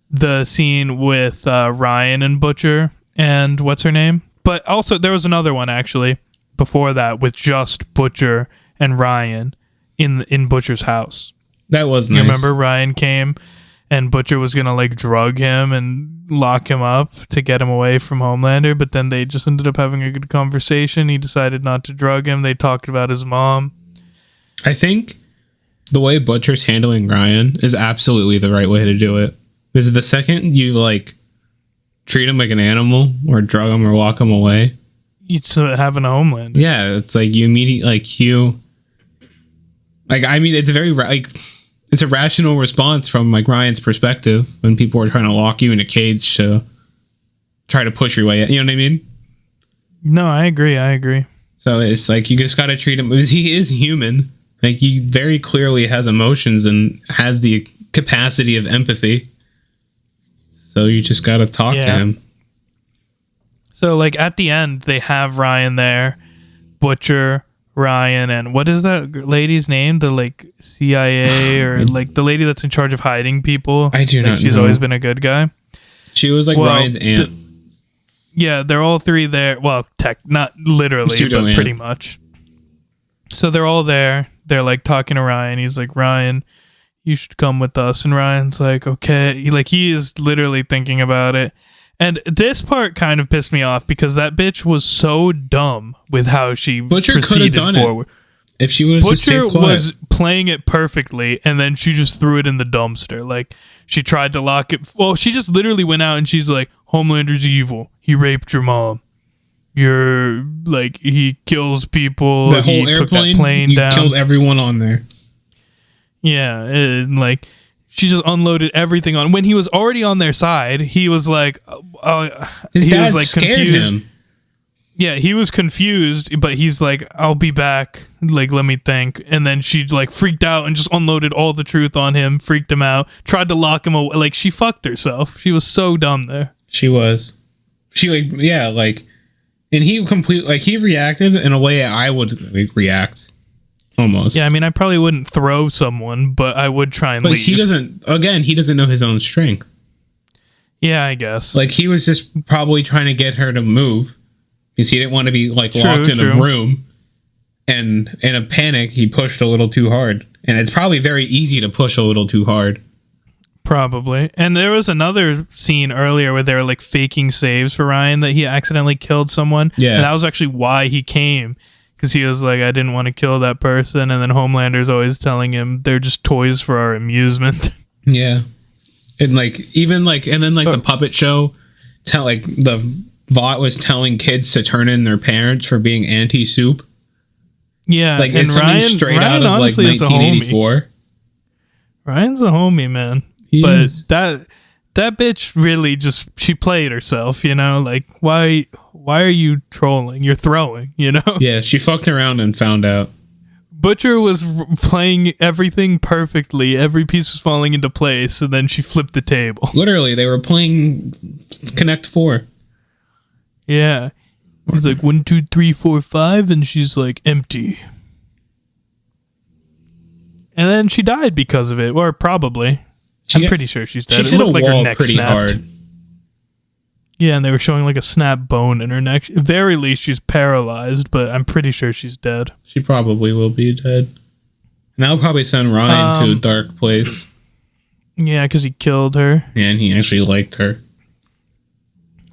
the scene with Ryan and Butcher and what's her name? But also there was another one actually before that with just Butcher and Ryan in Butcher's house. That was nice. You remember Ryan came and Butcher was gonna like drug him and lock him up to get him away from Homelander, but then they just ended up having a good conversation. He decided not to drug him. They talked about his mom. I think the way Butcher's handling Ryan is absolutely the right way to do it. Because the second you like treat him like an animal or drug him or lock him away, It's having a Homelander. yeah, it's like you immediately I mean, it's very it's a rational response from like Ryan's perspective when people are trying to lock you in a cage to try to push your way. You know what I mean? No, I agree. So it's like you just got to treat him because he is human. Like he very clearly has emotions and has the capacity of empathy. So you just got to talk to him. So like at the end, they have Ryan there, Butcher, Ryan, and what is that lady's name? The like CIA or like the lady that's in charge of hiding people. I do not She's know. always been a good guy. She was like Ryan's aunt. Yeah, they're all three there. Well, not literally, Pseudo but aunt. pretty much. So they're all there. They're like talking to Ryan. He's like, Ryan, you should come with us. And Ryan's like, okay. He is literally thinking about it. And this part kind of pissed me off because that bitch was so dumb with how she Butcher could have proceeded done forward. it if she would have just Butcher stayed quiet. was playing it perfectly, and then she just threw it in the dumpster. Like, she tried to lock it. Well, she just literally went out and she's like, Homelander's evil. He raped your mom. You're like, he kills people. The whole he took that airplane, plane you down. killed everyone on there. Yeah, and like she just unloaded everything on. When he was already on their side, he was like, His he dad was like scared confused. him. Yeah, he was confused, but he's like, I'll be back. Like, let me think. And then she like freaked out and just unloaded all the truth on him, freaked him out, tried to lock him away. Like, she fucked herself. She was so dumb there. She was. She and he reacted in a way I would like react. Almost. Yeah, I mean, I probably wouldn't throw someone, but I would try and But leave. he doesn't know his own strength. Yeah, I guess. Like he was just probably trying to get her to move because he didn't want to be like locked in a room. And in a panic, he pushed a little too hard. And it's probably very easy to push a little too hard. Probably. And there was another scene earlier where they were like faking saves for Ryan that he accidentally killed someone. Yeah. And that was actually why he came. Because he was like, I didn't want to kill that person. And then Homelander's always telling him they're just toys for our amusement. Yeah. And the puppet show the Vought was telling kids to turn in their parents for being anti-soup. Yeah. Like and it's something straight out of like honestly is a homie. 1984. Ryan's a homie, man. He But is. that bitch really just, she played herself, you know? Like, why are you trolling? You're throwing, you know? Yeah, she fucked around and found out. Butcher was playing everything perfectly. Every piece was falling into place, and then she flipped the table. Literally, they were playing Connect 4. Yeah. He's like, 1, 2, 3, 4, 5, and she's like, empty. And then she died because of it, or probably. I'm pretty sure she's dead. She It hit looked a like her wall neck pretty snapped. hard. Yeah, and they were showing like a snap bone in her neck. At very least, she's paralyzed, but I'm pretty sure she's dead. She probably will be dead. And that'll probably send Ryan to a dark place. Yeah, because he killed her. And he actually liked her.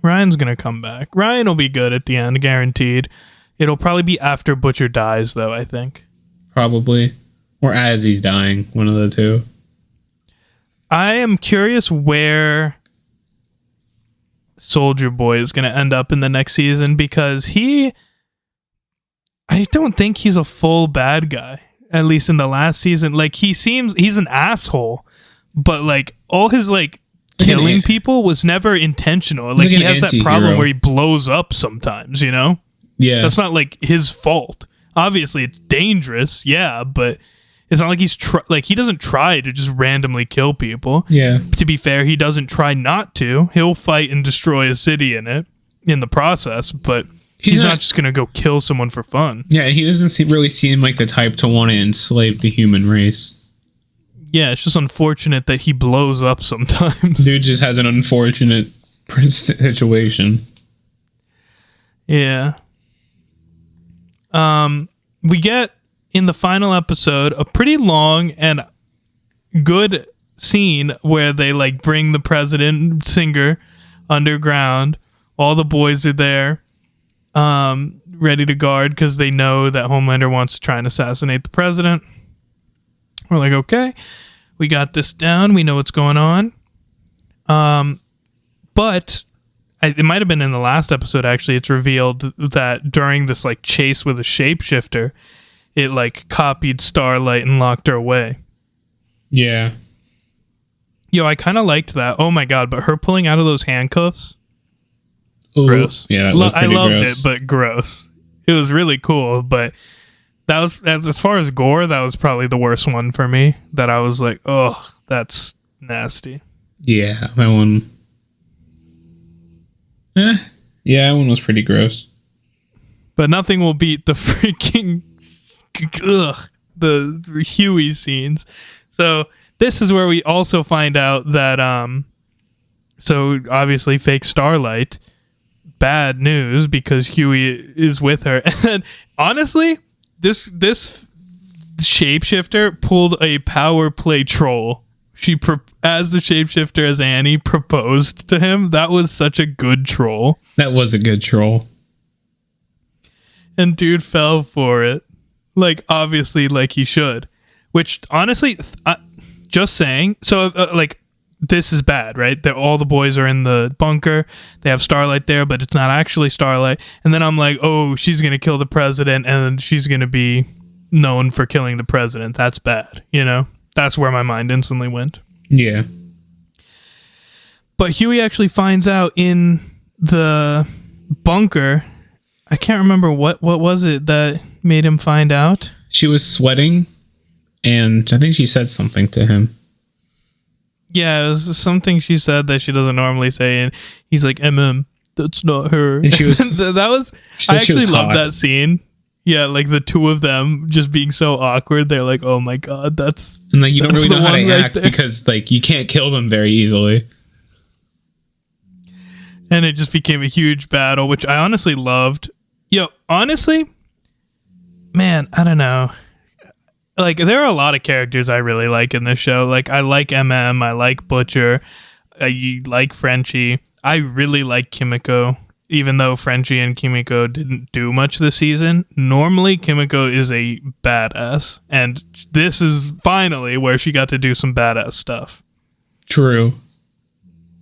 Ryan's gonna come back. Ryan will be good at the end, guaranteed. It'll probably be after Butcher dies, though, I think. Probably. Or as he's dying, one of the two. I am curious where Soldier Boy is going to end up in the next season, because I don't think he's a full bad guy, at least in the last season. Like, he's an asshole, but like all his like killing people was never intentional. Like, he has that problem where he blows up sometimes, you know? Yeah. That's not like his fault. Obviously it's dangerous, yeah, but it's not like he doesn't try to just randomly kill people. Yeah. To be fair, he doesn't try not to. He'll fight and destroy a city in the process, but he's not just going to go kill someone for fun. Yeah, and he doesn't really seem like the type to want to enslave the human race. Yeah, it's just unfortunate that he blows up sometimes. Dude just has an unfortunate situation. Yeah. We get in the final episode a pretty long and good scene where they like bring the president Singer underground. All the boys are there, ready to guard because they know that Homelander wants to try and assassinate the president. We're like, okay, we got this down. We know what's going on. But it might have been in the last episode, actually. It's revealed that during this like chase with a shapeshifter, it like copied Starlight and locked her away. Yeah. Yo, I kind of liked that. Oh my god, but her pulling out of those handcuffs, Ooh, gross. Yeah, I loved gross. it, but gross. It was really cool, but that was, as far as gore, that was probably the worst one for me. That I was like, oh, that's nasty. Yeah, that one. Yeah, that one was pretty gross. But nothing will beat the freaking the Huey scenes. So this is where we also find out that so obviously fake Starlight, bad news because Huey is with her. And then, honestly, this shapeshifter pulled a power play troll. She as the shapeshifter, as Annie, proposed to him. That was such a good troll. That was a good troll. And dude fell for it. Like, obviously, like he should. Which, honestly, just saying. So, like, this is bad, right? All the boys are in the bunker. They have Starlight there, but it's not actually Starlight. And then I'm like, oh, she's going to kill the president, and she's going to be known for killing the president. That's bad, you know? That's where my mind instantly went. Yeah. But Huey actually finds out in the bunker. I can't remember what was it that made him find out. She was sweating, and I think she said something to him. Yeah, it was something she said that she doesn't normally say, and he's like, that's not her. And she was... that was... I actually loved that scene. Yeah, like the two of them just being so awkward. They're like, oh my god, that's... And like, you don't really know how to act right because like you can't kill them very easily. And it just became a huge battle, which I honestly loved. Yo, honestly, man, I don't know. Like, there are a lot of characters I really like in this show. Like, I like MM, I like Butcher, I like Frenchie. I really like Kimiko, even though Frenchie and Kimiko didn't do much this season. Normally, Kimiko is a badass, and this is finally where she got to do some badass stuff. True.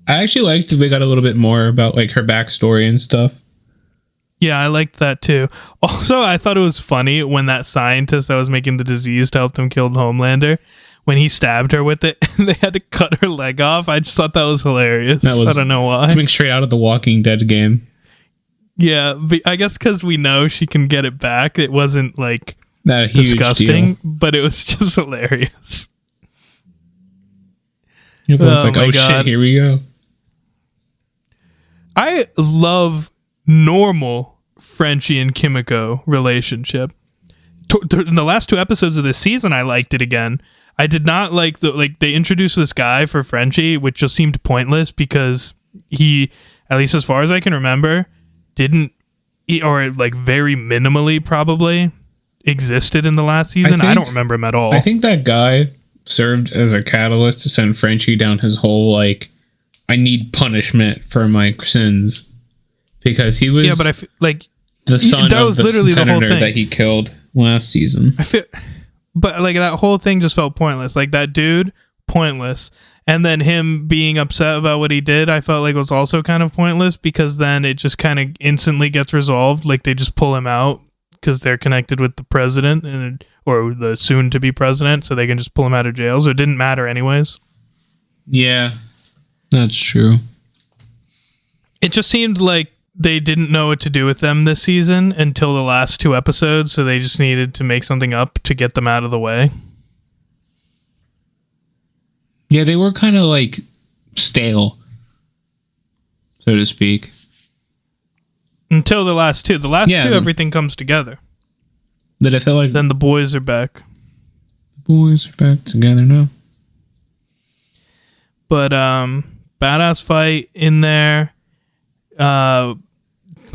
I actually liked that we got a little bit more about like her backstory and stuff. Yeah, I liked that too. Also, I thought it was funny when that scientist that was making the disease to help them kill Homelander, when he stabbed her with it and they had to cut her leg off. I just thought that was hilarious. I don't know why. Something straight out of the Walking Dead game. Yeah, but I guess because we know she can get it back. It wasn't like Not a huge disgusting, deal. but it was just hilarious. Everyone's like, oh God. shit, here we go. I love normal Frenchie and Kimiko relationship. In the last 2 episodes of this season, I liked it again. I did not like they introduced this guy for Frenchie, which just seemed pointless because he, at least as far as I can remember, or like very minimally probably existed in the last season. I don't remember him at all. I think that guy served as a catalyst to send Frenchie down his whole like I need punishment for my sins, because he was like the son that of was the literally the whole senator thing that he killed last season. I feel, but like that whole thing just felt pointless. Like that dude, pointless. And then him being upset about what he did, I felt like was also kind of pointless, because then it just kind of instantly gets resolved. Like they just pull him out because they're connected with the president or the soon to be president, so they can just pull him out of jail. So it didn't matter anyways. Yeah, that's true. It just seemed like they didn't know what to do with them this season until the last 2 episodes, so they just needed to make something up to get them out of the way. Yeah, they were kind of like stale, so to speak. Until the last 2. The last 2, everything comes together. That I felt like then the boys are back. The boys are back together now. But badass fight in there.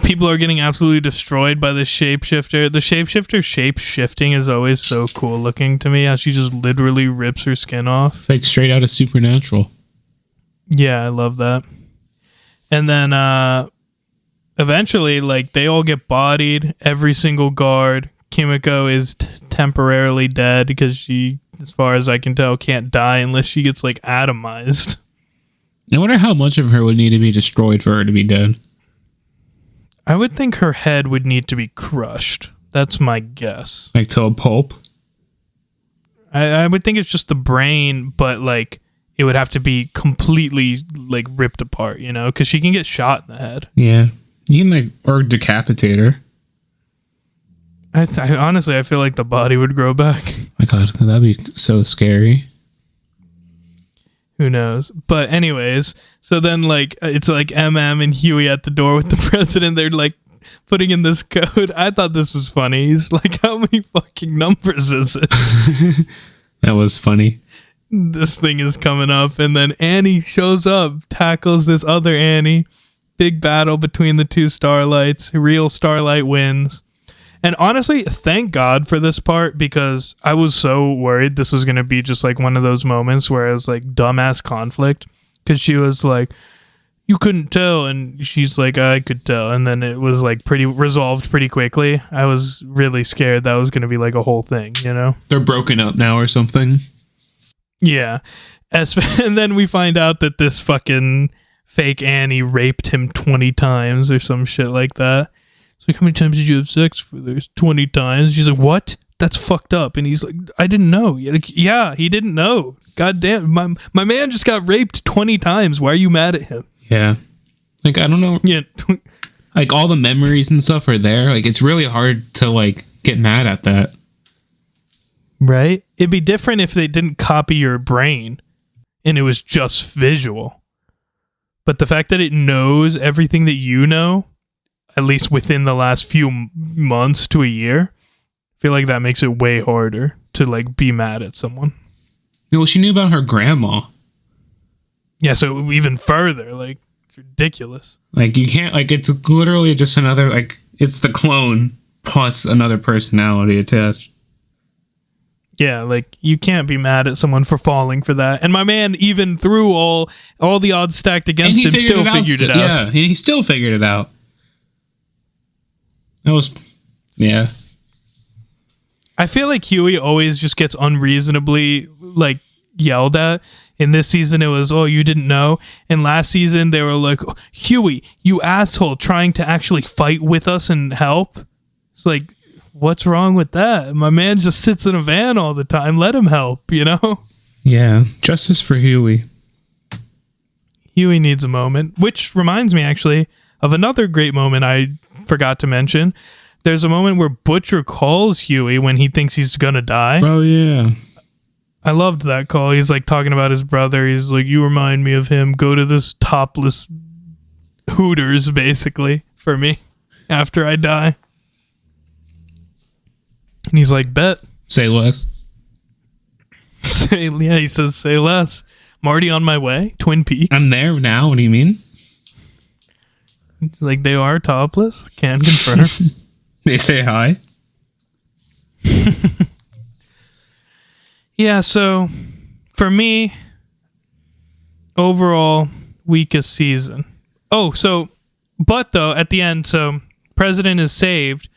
People are getting absolutely destroyed by the shapeshifter. The shapeshifter shape-shifting is always so cool looking to me, how she just literally rips her skin off. It's like straight out of Supernatural. Yeah, I love that. And then eventually, like, they all get bodied. Every single guard. Kimiko is temporarily dead because she, as far as I can tell, can't die unless she gets, like, atomized. I wonder how much of her would need to be destroyed for her to be dead. I would think her head would need to be crushed. That's my guess. Like to a pulp? I would think it's just the brain, but like it would have to be completely like ripped apart, you know? Because she can get shot in the head. Yeah. You can like, or decapitate her. I honestly, I feel like the body would grow back. My God, that'd be so scary. Who knows? But anyways, so then like it's like MM and Huey at the door with the president. They're like putting in this code. I thought this was funny. He's like, how many fucking numbers is it? That was funny. This thing is coming up, and then Annie shows up, tackles this other Annie. Big battle between the 2 Starlights. Real Starlight wins. And honestly, thank God for this part, because I was so worried this was going to be just like one of those moments where it was like dumbass conflict, because she was like, you couldn't tell, and she's like, I could tell, and then it was like pretty resolved pretty quickly. I was really scared that was going to be like a whole thing, you know? They're broken up now or something. Yeah. And then we find out that this fucking fake Annie raped him 20 times or some shit like that. It's like, how many times did you have sex for this? 20 times. She's like, what? That's fucked up. And he's like, I didn't know. Like, yeah, he didn't know. God damn, my man just got raped 20 times. Why are you mad at him? Yeah. Like, I don't know. Yeah. Like, all the memories and stuff are there. Like, it's really hard to, like, get mad at that. Right? It'd be different if they didn't copy your brain and it was just visual. But the fact that it knows everything that you know, at least within the last few months to a year, I feel like that makes it way harder to like be mad at someone. Well, she knew about her grandma. Yeah, so even further, like, it's ridiculous. Like, you can't, like, it's literally just another, like, it's the clone plus another personality attached. Yeah, like, you can't be mad at someone for falling for that. And my man, even through all the odds stacked against him, still figured it out. Yeah, and he still figured it out. That was, yeah. I feel like Huey always just gets unreasonably, like, yelled at. In this season, it was, oh, you didn't know. And last season, they were like, oh, Huey, you asshole, trying to actually fight with us and help. It's like, what's wrong with that? My man just sits in a van all the time. Let him help, you know? Yeah, justice for Huey. Huey needs a moment, which reminds me, actually, of another great moment I forgot to mention. There's a moment where Butcher calls Huey when he thinks he's gonna die. Oh, yeah. I loved that call. He's like talking about his brother. He's like, you remind me of him. Go to this topless Hooters, basically, for me after I die. And he's like, bet. Say less. Yeah, he says, say less. I'm already on my way. Twin Peaks. I'm there now. What do you mean? It's like, they are topless. Can confirm. They say hi. Yeah, so for me, overall, weakest season. Oh, so, but though, at the end, so President is saved,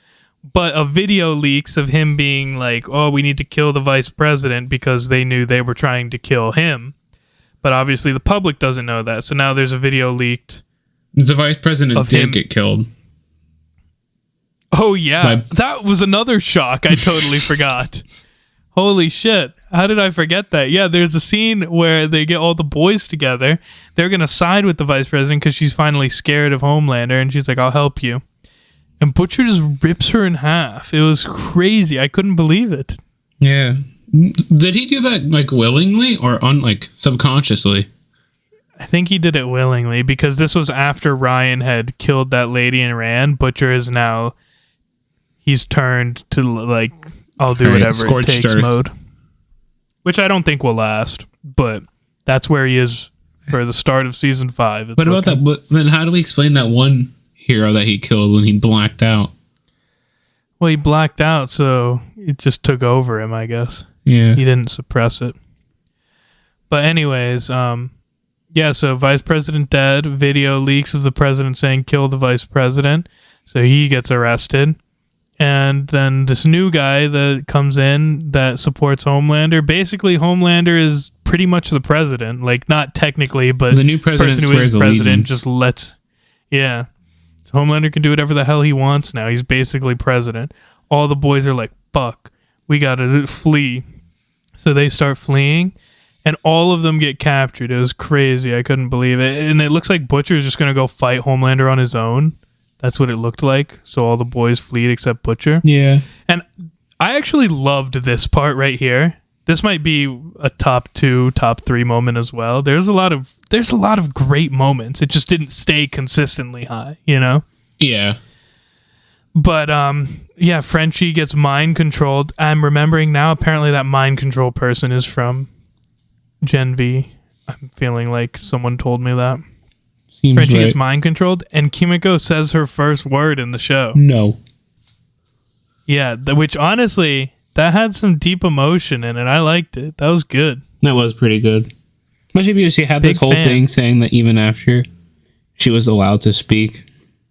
but a video leaks of him being like, oh, we need to kill the vice president because they knew they were trying to kill him. But obviously the public doesn't know that. So now there's a video leaked. The vice president did get killed. Oh, yeah. That was another shock. I totally forgot. Holy shit. How did I forget that? Yeah, there's a scene where they get all the boys together. They're going to side with the vice president because she's finally scared of Homelander. And she's like, I'll help you. And Butcher just rips her in half. It was crazy. I couldn't believe it. Yeah. Did he do that like willingly or subconsciously? I think he did it willingly because this was after Ryan had killed that lady and ran. Butcher is now, he's turned to like, I'll do whatever it takes mode. Which I don't think will last, but that's where he is for the start of season 5. What about that? But then how do we explain that one hero that he killed when he blacked out? Well, he blacked out, so it just took over him, I guess. Yeah. He didn't suppress it. But anyways, yeah, so vice president dead, video leaks of the president saying kill the vice president. So he gets arrested. And then this new guy that comes in that supports Homelander. Basically, Homelander is pretty much the president. Like, not technically, but the new president person who is president just lets... Yeah. So Homelander can do whatever the hell he wants now. He's basically president. All the boys are like, fuck, we gotta flee. So they start fleeing, and all of them get captured. It was crazy. I couldn't believe it. And it looks like Butcher's just gonna go fight Homelander on his own. That's what it looked like. So all the boys fleed except Butcher. Yeah. And I actually loved this part right here. This might be a top 2, top 3 moment as well. There's a lot of great moments. It just didn't stay consistently high, you know? Yeah. But yeah, Frenchie gets mind controlled. I'm remembering now, apparently that mind control person is from Gen V. I'm feeling like someone told me that. Seems Frenchie right. gets mind controlled, and Kimiko says her first word in the show. No. Yeah, which honestly, that had some deep emotion in it. I liked it. That was good. That was pretty good. Especially because she had this whole thing saying that even after she was allowed to speak,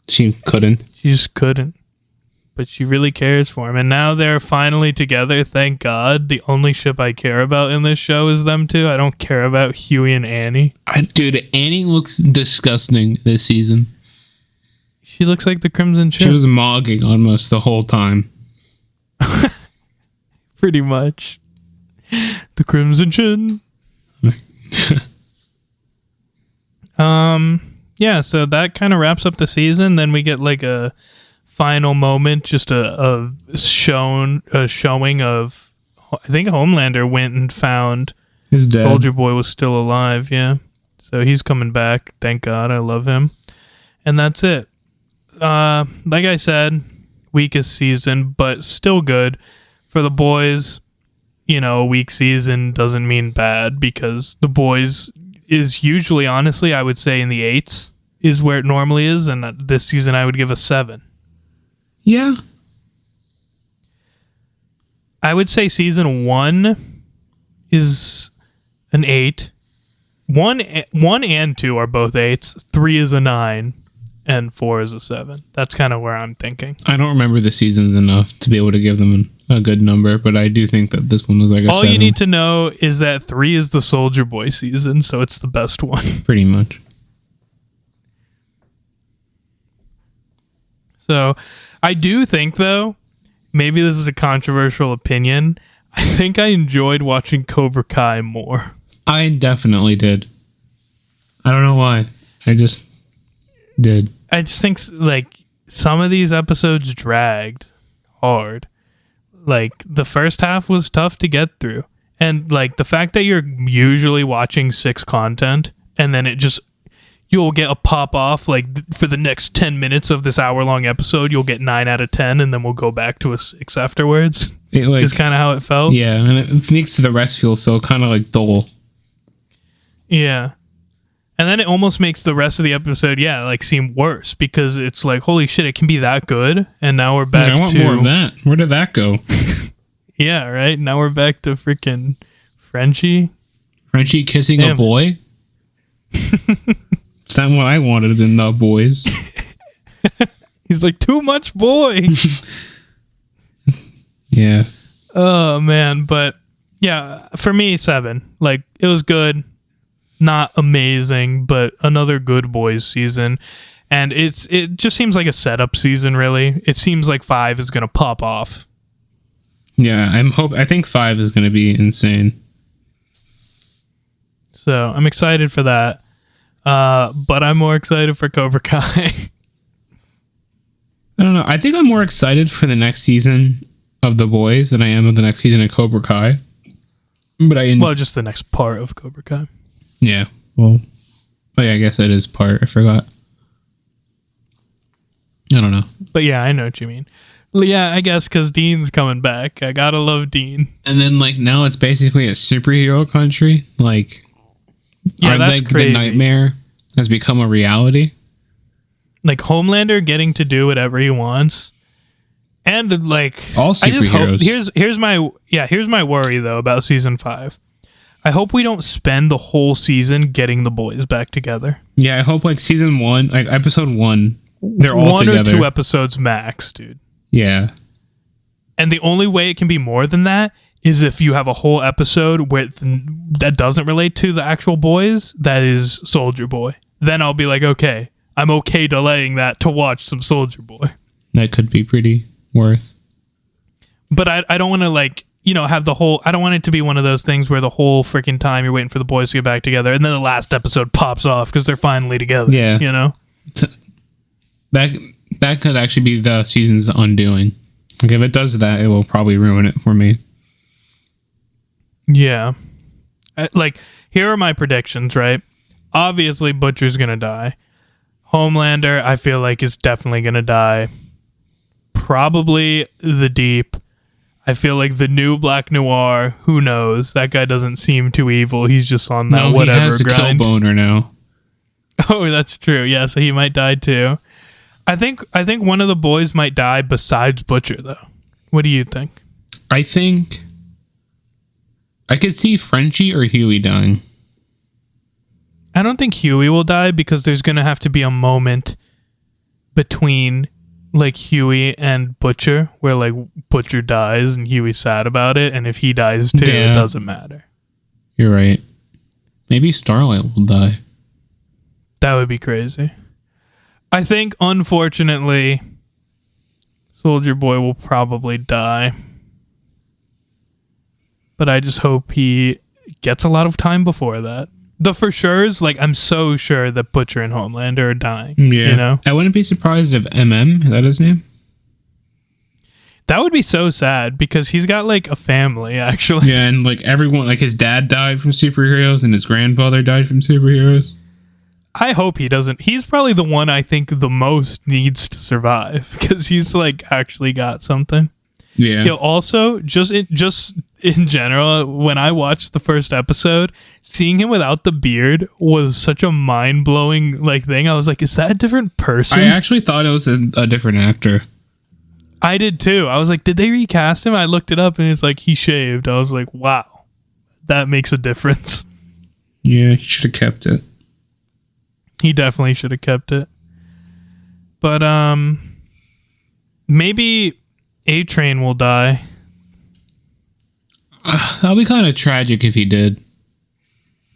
she couldn't. She just couldn't. But she really cares for him. And now they're finally together, thank God. The only ship I care about in this show is them two. I don't care about Huey and Annie. Dude, Annie looks disgusting this season. She looks like the Crimson Ship. She was mogging almost the whole time. Pretty much. The Crimson Chin. Yeah, so that kind of wraps up the season. Then we get like a final moment, just a showing of, I think Homelander went and found his dad. Soldier Boy was still alive. Yeah, so he's coming back. Thank God, I love him. And that's it. Like I said, weakest season, but still good for the boys. You know, a weak season doesn't mean bad, because the boys is usually, honestly, I would say in the 8s is where it normally is, and this season I would give a 7. Yeah. I would say season 1 is an 8. 1 and 2 are both 8s. 3 is a 9. And 4 is a 7. That's kind of where I'm thinking. I don't remember the seasons enough to be able to give them a good number, but I do think that this one was like a 7. All you need to know is that 3 is the Soldier Boy season, so it's the best one. Pretty much. So, I do think, though, maybe this is a controversial opinion, I think I enjoyed watching Cobra Kai more. I definitely did. I don't know why. I just did. I just think, like, some of these episodes dragged hard. Like, the first half was tough to get through. And, like, the fact that you're usually watching 6 content, and then it just, you'll get a pop off, like, for the next 10 minutes of this hour-long episode, you'll get 9 out of 10, and then we'll go back to a 6 afterwards. It, like, is kind of how it felt. Yeah, and it makes the rest feel so kind of, like, dull. Yeah. And then it almost makes the rest of the episode, like, seem worse, because it's like, holy shit, it can be that good, and now we're back to... I want more of that. Where did that go? Yeah, right? Now we're back to freaking Frenchie. Frenchie kissing a boy? It's not what I wanted in The Boys. He's like, too much boy. Yeah. Oh man, but yeah, for me 7. Like it was good, not amazing, but another good boys season. And it just seems like a setup season, really. It seems like 5 is gonna pop off. Yeah, I think 5 is going to be insane. So I'm excited for that. But I'm more excited for Cobra Kai. I don't know. I think I'm more excited for the next season of The Boys than I am of the next season of Cobra Kai. But well, just the next part of Cobra Kai. Yeah. Well, oh yeah, I guess that is part. I forgot. I don't know. But yeah, I know what you mean. Well, yeah, I guess because Dean's coming back. I gotta love Dean. And then like now it's basically a superhero country. Like, yeah, that's crazy. The nightmare has become a reality. Like Homelander getting to do whatever he wants, and like all superheroes. I just hope, here's my worry though about season 5. I hope we don't spend the whole season getting the boys back together. Yeah, I hope like season 1, like episode 1, they're all together. 1 or 2 episodes max, dude. Yeah. And the only way it can be more than that is if you have a whole episode that doesn't relate to the actual boys, that is Soldier Boy. Then I'll be like, okay, I'm okay delaying that to watch some Soldier Boy. That could be pretty worth. But I don't want to like, have the whole, I don't want it to be one of those things where the whole freaking time you're waiting for the boys to get back together and then the last episode pops off because they're finally together. Yeah. That could actually be the season's undoing. Like if it does that, it will probably ruin it for me. Yeah. Like, here are my predictions, right? Obviously, Butcher's gonna die. Homelander, I feel like, is definitely gonna die. Probably the Deep. I feel like the new Black Noir, who knows? That guy doesn't seem too evil. He's just on that whatever he has grind. A Killboner now. Oh, that's true. Yeah, so he might die too. I think one of the boys might die besides Butcher, though. What do you think? I think I could see Frenchie or Huey dying. I don't think Huey will die because there's going to have to be a moment between like Huey and Butcher where like Butcher dies and Huey's sad about it, and if he dies too, it doesn't matter. You're right. Maybe Starlight will die. That would be crazy. I think, unfortunately, Soldier Boy will probably die. But I just hope he gets a lot of time before that. The for sure's, like, I'm so sure that Butcher and Homelander are dying. Yeah. I wouldn't be surprised if MM, is that his name? That would be so sad because he's got, like, a family, actually. Yeah, and, like, everyone, like, his dad died from superheroes and his grandfather died from superheroes. I hope he doesn't. He's probably the one I think the most needs to survive because he's like actually got something. Yeah. Also, just in general, when I watched the first episode, seeing him without the beard was such a mind blowing like thing. I was like, is that a different person? I actually thought it was a different actor. I did too. I was like, did they recast him? I looked it up and it's like he shaved. I was like, wow, that makes a difference. Yeah, he should have kept it. He definitely should have kept it. But maybe A-Train will die. That'll be kind of tragic if he did.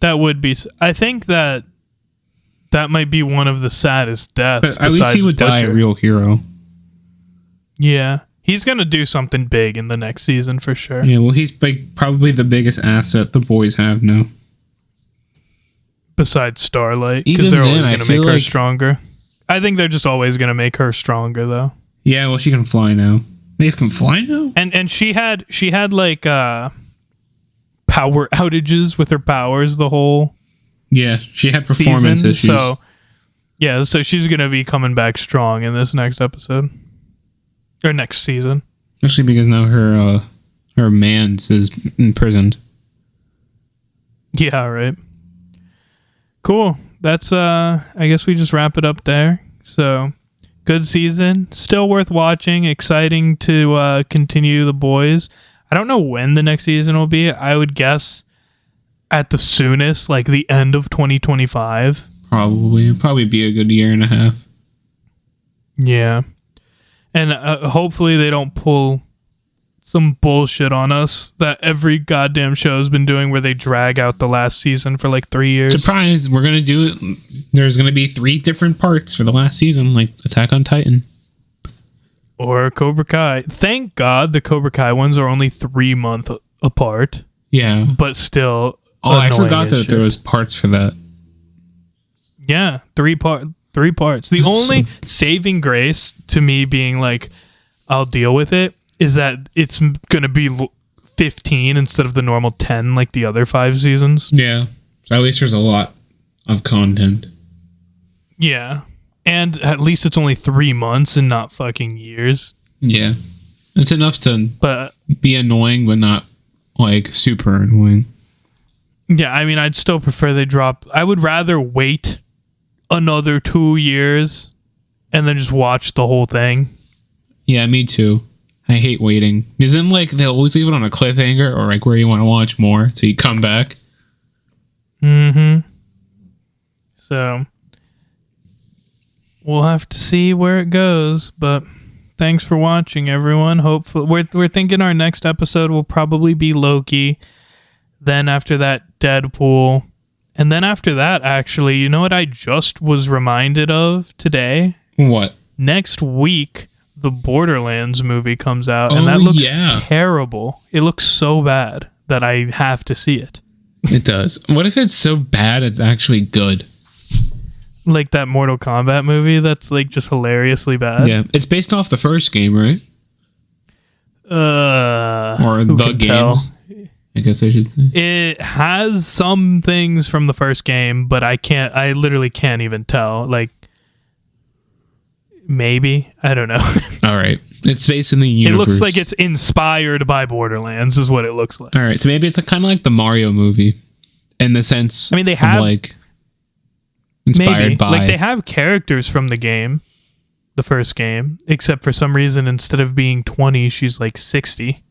That would be. I think that might be one of the saddest deaths. But at least he would die a real hero. Yeah. He's going to do something big in the next season for sure. Yeah, well, he's probably the biggest asset the boys have now. Besides Starlight, because they're always going to make her stronger. I think they're just always going to make her stronger, though. Yeah, well, she can fly now. Maeve can fly now? And she had like power outages with her powers the whole she had performance season, issues. So she's going to be coming back strong in this next episode. Or next season. Especially because now her man's is imprisoned. Yeah, right. Cool. That's I guess we just wrap it up there. So, good season, still worth watching, exciting to continue The Boys. I don't know when the next season will be. I would guess at the soonest, like the end of 2025. Probably. It'll probably be a good year and a half. Yeah. And hopefully they don't pull some bullshit on us that every goddamn show has been doing where they drag out the last season for like 3 years. Surprise, we're going to do it. There's going to be 3 different parts for the last season, like Attack on Titan. Or Cobra Kai. Thank God the Cobra Kai ones are only 3 months apart. Yeah. But still. Oh, I forgot that there was parts for that. Yeah, 3 parts. The only saving grace to me being like, I'll deal with it, is that it's going to be 15 instead of the normal 10 like the other 5 seasons. Yeah. At least there's a lot of content. Yeah. And at least it's only 3 months and not fucking years. Yeah. It's enough to be annoying, but not like super annoying. Yeah, I mean, I'd still prefer they drop. I would rather wait another 2 years and then just watch the whole thing. Yeah, me too. I hate waiting. Because then, like, they'll always leave it on a cliffhanger or, like, where you want to watch more. So you come back. Mm-hmm. So, we'll have to see where it goes. But thanks for watching, everyone. Hopefully, we're thinking our next episode will probably be Loki. Then after that, Deadpool. And then after that, actually, you know what I just was reminded of today? What? Next week, the Borderlands movie comes out, and that looks terrible. It looks so bad that I have to see it. It does. What if it's so bad it's actually good? Like that Mortal Kombat movie that's like just hilariously bad. Yeah, it's based off the first game, right? Or the games. I guess I should say. It has some things from the first game, but I literally can't even tell. Like, maybe. I don't know. All right. It's based in the universe. It looks like it's inspired by Borderlands, is what it looks like. All right. So maybe it's kind of like the Mario movie in the sense. I mean, they have. Like, inspired by. Like, they have characters from the game, the first game, except for some reason, instead of being 20, she's like 60.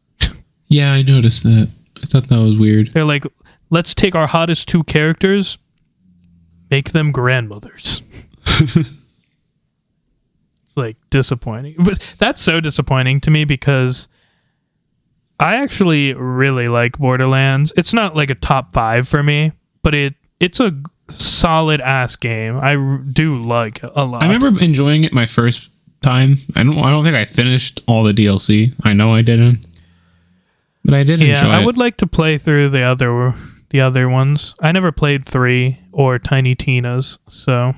Yeah, I noticed that. I thought that was weird. They're like, let's take our hottest 2 characters, make them grandmothers. It's like disappointing. But that's so disappointing to me because I actually really like Borderlands. It's not like a top 5 for me, but it's a solid ass game. I do like it a lot. I remember enjoying it my first time. I don't think I finished all the DLC. I know I didn't. But I did enjoy it. I would like to play through the other ones. I never played 3 or Tiny Tina's, so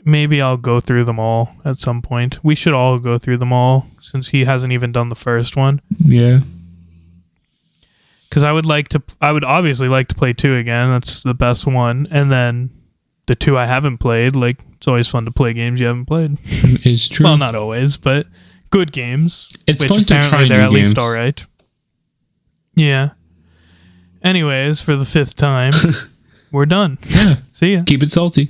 maybe I'll go through them all at some point. We should all go through them all since he hasn't even done the first one. Yeah. Because I would obviously like to play 2 again. That's the best one. And then the 2 I haven't played, like, it's always fun to play games you haven't played. It's true. Well, not always, but good games. It's fun to try they're new at games. least all right. Yeah. Anyways, for the 5th time, we're done. Yeah. See ya. Keep it salty.